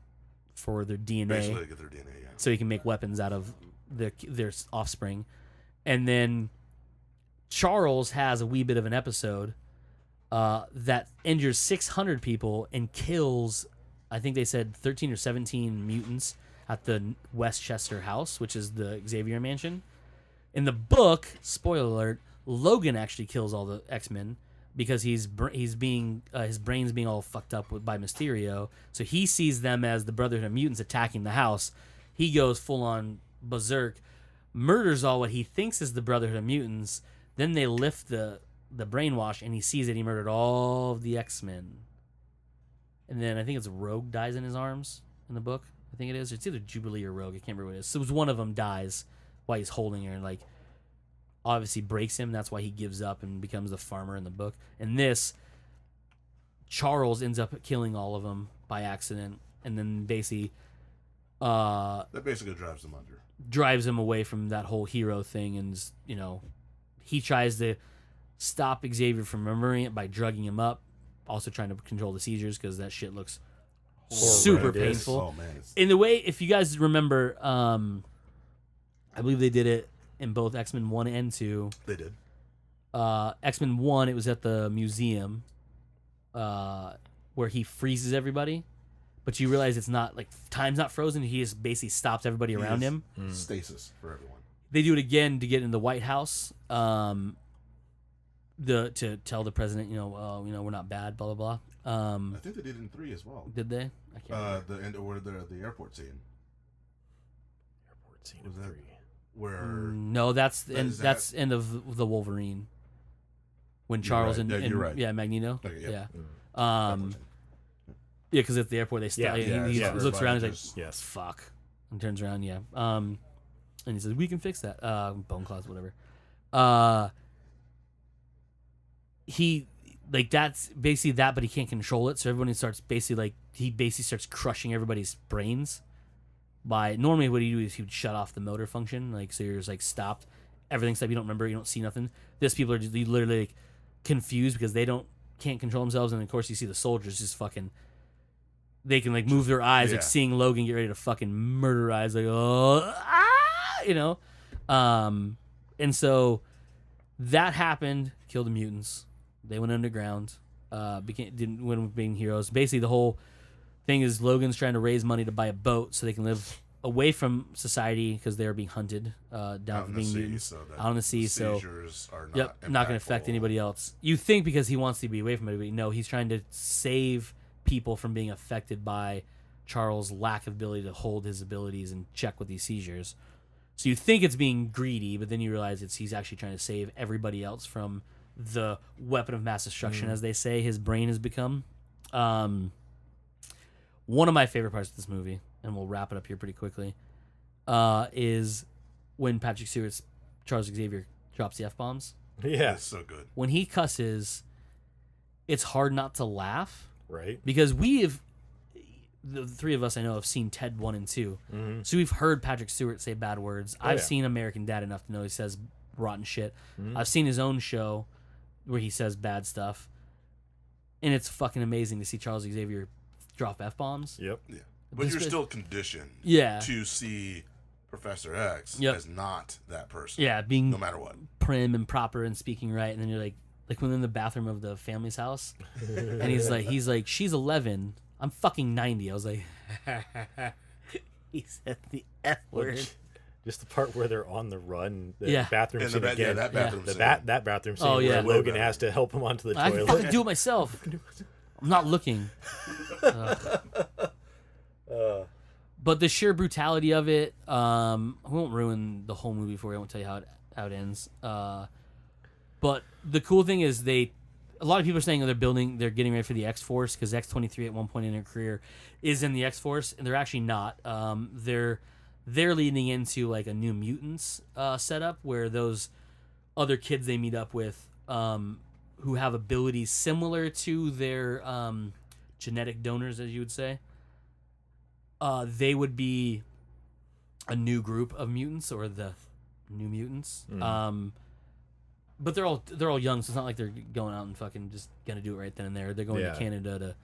DNA, Basically, to get their DNA. Yeah. so he can make weapons out of their offspring. And then Charles has a wee bit of an episode that injures 600 people and kills, I think they said 13 or 17 mutants at the Westchester house, which is the Xavier mansion. In the book, spoiler alert, Logan actually kills all the X-Men because he's being his brain's being all fucked up by Mysterio. So he sees them as the Brotherhood of Mutants attacking the house. He goes full on berserk, murders all what he thinks is the Brotherhood of Mutants. Then they lift the brainwash, and he sees that he murdered all of the X-Men. And then I think it's Rogue dies in his arms in the book. I think it is. It's either Jubilee or Rogue. I can't remember what it is. So it was one of them dies while he's holding her, and like obviously breaks him. That's why he gives up and becomes the farmer in the book. And this, Charles ends up killing all of them by accident, and then basically That basically drives them under. drives him away from that whole hero thing, and he tries to stop Xavier from remembering it by drugging him up, also trying to control the seizures because that shit looks super Horrendous. painful. Oh man, it's In the way, if you guys remember, I believe they did it in both X-Men 1 and 2. they did. X-Men 1, it was at the museum where he freezes everybody, but you realize it's not, like, time's not frozen. He just basically stops everybody around him. Stasis for everyone. They do it again to get in the White House, to tell the president, we're not bad, blah, blah, blah. I think they did it in 3 as well. Did they? I can't remember. The end where the airport scene. Airport scene Was of that- 3. Where No, that's Is that's end of the Wolverine. When Charles right. and, Yeah, and you're right. Magneto. Okay, yeah. Yeah. Yeah, because at the airport they stop. Yeah, he yeah, looks around. He's just- like, Yes. "Fuck," and turns around. Yeah. And he says, "We can fix that." Bone claws, whatever. He that's basically that, but he can't control it. So everybody starts he starts crushing everybody's brains. By normally what he do is he would shut off the motor function, like so you're just like stopped. Everything's like you don't remember, you don't see nothing. This people are just literally like, confused because they can't control themselves, and of course you see the soldiers just fucking. They can like move their eyes, like Yeah. seeing Logan get ready to fucking murder eyes, like and so that happened. Killed the mutants. They went underground. Didn't win with being heroes. Basically, the whole thing is Logan's trying to raise money to buy a boat so they can live away from society because they are being hunted down out from in the being sea, mutants so that out on the sea. the So seizures are not not going to affect impactful. anybody else. You think because he wants to be away from everybody. No, he's trying to save people from being affected by Charles' lack of ability to hold his abilities and check with these seizures. So you think it's being greedy, but then you realize he's actually trying to save everybody else from the weapon of mass destruction, as they say his brain has become. One of my favorite parts of this movie, and we'll wrap it up here pretty quickly, is when Patrick Stewart's Charles Xavier drops the F-bombs. Yeah. It's so good. When he cusses, it's hard not to laugh. Right. Because the three of us I know have seen Ted 1 and 2. Mm-hmm. So we've heard Patrick Stewart say bad words. I've yeah. seen American Dad enough to know he says rotten shit. Mm-hmm. I've seen his own show where he says bad stuff. And it's fucking amazing to see Charles Xavier drop F-bombs. Yep. Yeah. But you're still conditioned to see Professor X as not that person. Yeah, being no matter what. Prim and proper and speaking right. And then you're like when they're in the bathroom of the family's house. And he's like, she's 11. I'm fucking 90. I was like, he said the F word. Just the part where they're on the run, the bathroom scene again. Yeah, that bathroom scene. That bathroom scene where Logan has to help him onto the I toilet. can fucking do it myself. I'm not looking. But the sheer brutality of it, I won't ruin the whole movie for you. I won't tell you how it ends. But the cool thing is a lot of people are saying they're getting ready for the X-Force because X-23 at one point in their career is in the X-Force, and they're actually not. They're leading into like a New Mutants setup where those other kids they meet up with who have abilities similar to their genetic donors, as you would say, they would be a new group of mutants or the New Mutants. But they're all young, so it's not like they're going out and fucking just gonna do it right then and there. They're going to Canada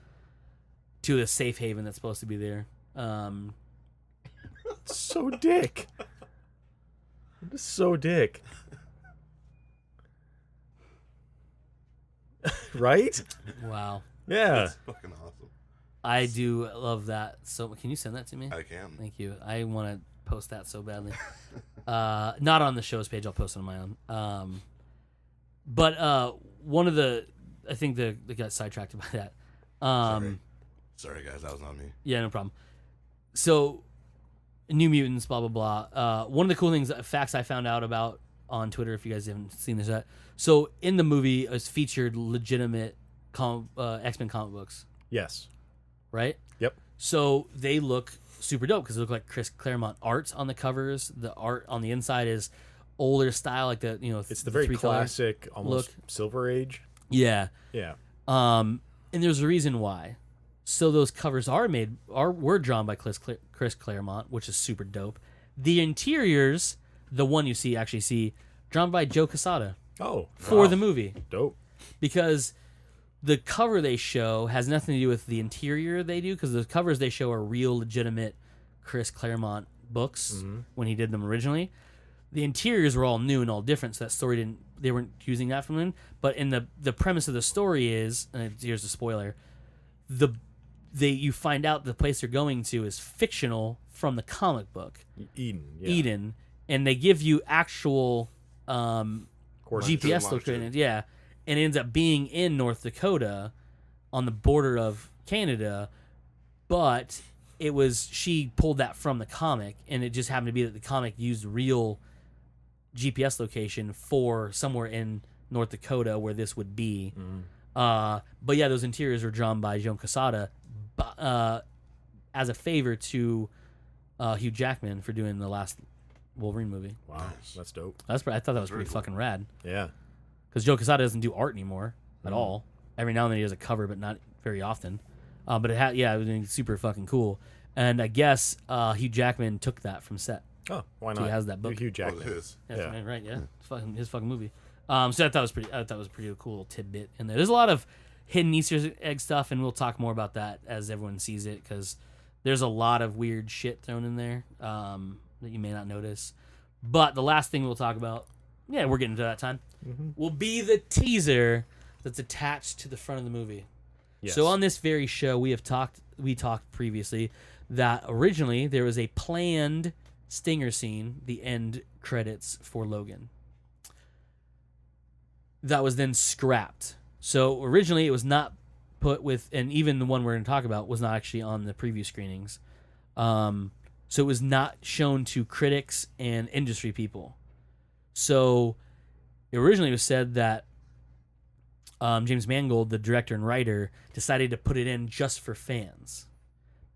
to a safe haven that's supposed to be there. So dick. Just so dick. Right? Wow. Yeah. It's fucking awesome. I do love that. So can you send that to me? I can. Thank you. I want to post that so badly. Not on the show's page. I'll post it on my own. But one of I think they got sidetracked by that. Sorry, guys. That was on me. Yeah, no problem. So, New Mutants, blah, blah, blah. One of the cool facts I found out about on Twitter, if you guys haven't seen this yet. So, in the movie, it's featured legitimate X-Men comic books. Yes. Right? Yep. So, they look super dope because they look like Chris Claremont art on the covers. The art on the inside is older style, like it's the very classic, almost look. Silver Age. Yeah. Yeah. And there's a reason why. So those covers were drawn by Chris Claremont, which is super dope. The interiors, the one you see drawn by Joe Quesada. Oh, for the movie. Dope. Because the cover they show has nothing to do with the interior they do, because the covers they show are real, legitimate Chris Claremont books when he did them originally. The interiors were all new and all different, so that story they weren't using that from him. But in the premise of the story is, and here's the spoiler, you find out the place they're going to is fictional from the comic book. Eden. And they give you actual GPS location. Yeah. And it ends up being in North Dakota on the border of Canada, but she pulled that from the comic, and it just happened to be that the comic used real GPS location for somewhere in North Dakota where this would be. But yeah, those interiors were drawn by Joe Quesada as a favor to Hugh Jackman for doing the last Wolverine movie. Wow, that's dope. I thought that was pretty fucking rad. Yeah. Because Joe Quesada doesn't do art anymore at all. Every now and then he does a cover, but not very often. But it was super fucking cool. And I guess Hugh Jackman took that from set. Oh, why not? So he has that book. Hugh Jackman. Yeah. Right. Yeah. It's his fucking movie. So I thought that was a pretty cool little tidbit in there. There's a lot of hidden Easter egg stuff, and we'll talk more about that as everyone sees it, because there's a lot of weird shit thrown in there that you may not notice. But the last thing we'll talk about, we're getting to that time, will be the teaser that's attached to the front of the movie. Yes. So on this very show, we talked previously that originally there was a planned stinger scene, the end credits for Logan. That was then scrapped. So originally it was not put with, and even the one we're going to talk about was not actually on the preview screenings. So it was not shown to critics and industry people. So it originally was said that James Mangold, the director and writer, decided to put it in just for fans.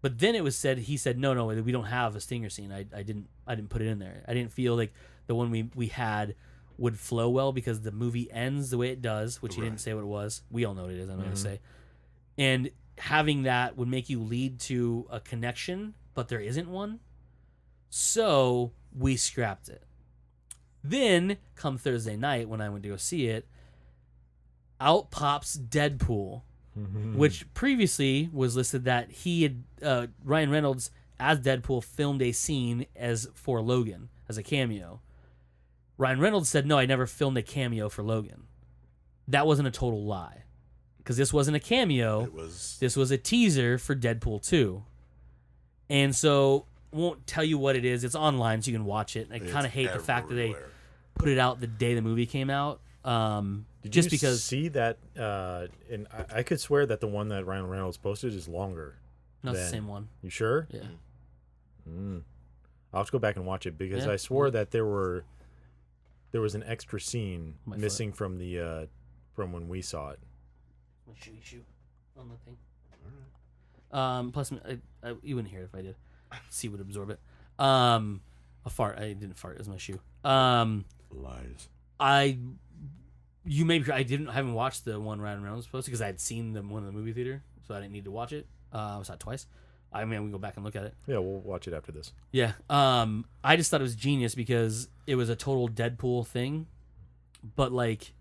But then it was said, he said, no, we don't have a stinger scene. I didn't put it in there. I didn't feel like the one we had would flow well because the movie ends the way it does, which he didn't say what it was. We all know what it is, I'm going to say. And having that would make you lead to a connection, but there isn't one. So we scrapped it. Then, come Thursday night when I went to go see it, out pops Deadpool, which previously was listed that he had, Ryan Reynolds as Deadpool filmed a scene for Logan as a cameo. Ryan Reynolds said, no, I never filmed a cameo for Logan. That wasn't a total lie. Because this wasn't a cameo. This was a teaser for Deadpool 2. And so, I won't tell you what it is. It's online, so you can watch it. I kind of hate the fact that they put it out the day the movie came out. Did you see that? And I could swear that the one that Ryan Reynolds posted is longer. No, it's the same one. You sure? Yeah. I'll have to go back and watch it because I swore that there was an extra scene missing from the from when we saw it. My shoe on the thing. All right. Plus, you wouldn't hear it if I did. See would absorb it. A fart. I didn't fart. It was my shoe. Lies. I haven't watched the one Ryan Reynolds posted because I had seen one in the movie theater, so I didn't need to watch it. I saw it twice. I mean, we can go back and look at it. Yeah, we'll watch it after this. Yeah. I just thought it was genius because it was a total Deadpool thing, but like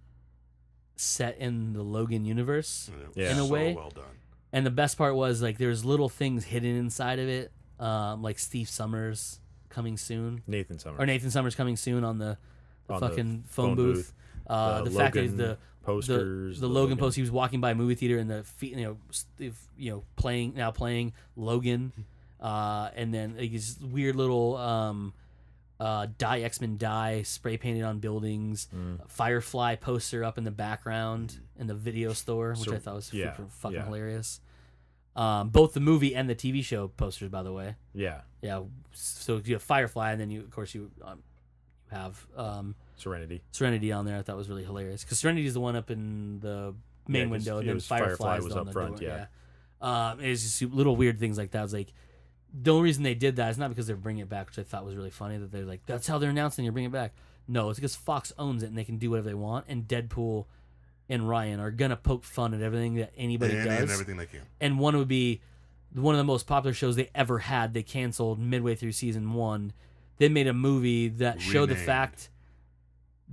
set in the Logan universe in a way. Well done. And the best part was like there's little things hidden inside of it, like Steve Summers coming soon. Nathan Summers coming soon on the fucking phone booth. The fact that the posters, the Logan post, he was walking by a movie theater and playing Logan, and then like, this weird little X-Men die spray painted on buildings, Firefly poster up in the background in the video store, which I thought was fucking hilarious. Both the movie and the TV show posters, by the way. Yeah. So you have Firefly, and then you have Serenity on there. I thought was really hilarious because Serenity is the one up in the main window, and then Firefly was up front. It's just little weird things like that. It's like the only reason they did that is not because they're bringing it back, which I thought was really funny. That they're like, that's how they're announcing you're bringing it back. No, it's because Fox owns it and they can do whatever they want. And Deadpool and Ryan are gonna poke fun at everything that anybody does, and everything they can. And one would be one of the most popular shows they ever had. They canceled midway through season 1. They made a movie that showed the fact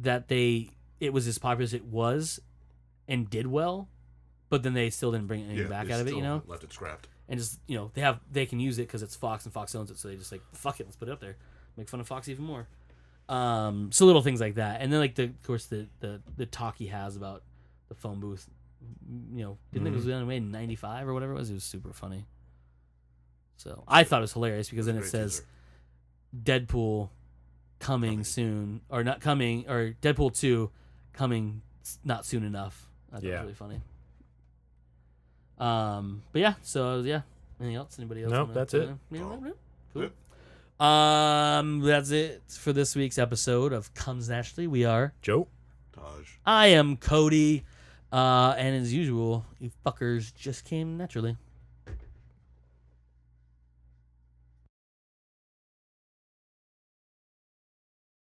that it was as popular as it was and did well, but then they still didn't bring anything back out of it, left it scrapped. And just, they can use it because it's Fox and Fox owns it, so they just like, fuck it, let's put it up there. Make fun of Fox even more. So little things like that. And then like of course the talk he has about the phone booth, didn't think it was done in 95 or whatever it was. It was super funny. So I thought it was hilarious because then it says Deadpool coming soon, or not coming, or Deadpool 2 coming not soon enough. I thought it was really funny. But yeah, so yeah. Anything else? Anybody else? Nope, that's it. Cool. Yep. That's it for this week's episode of Comes Naturally. We are Joe, Taj. I am Cody, and as usual, you fuckers just came naturally.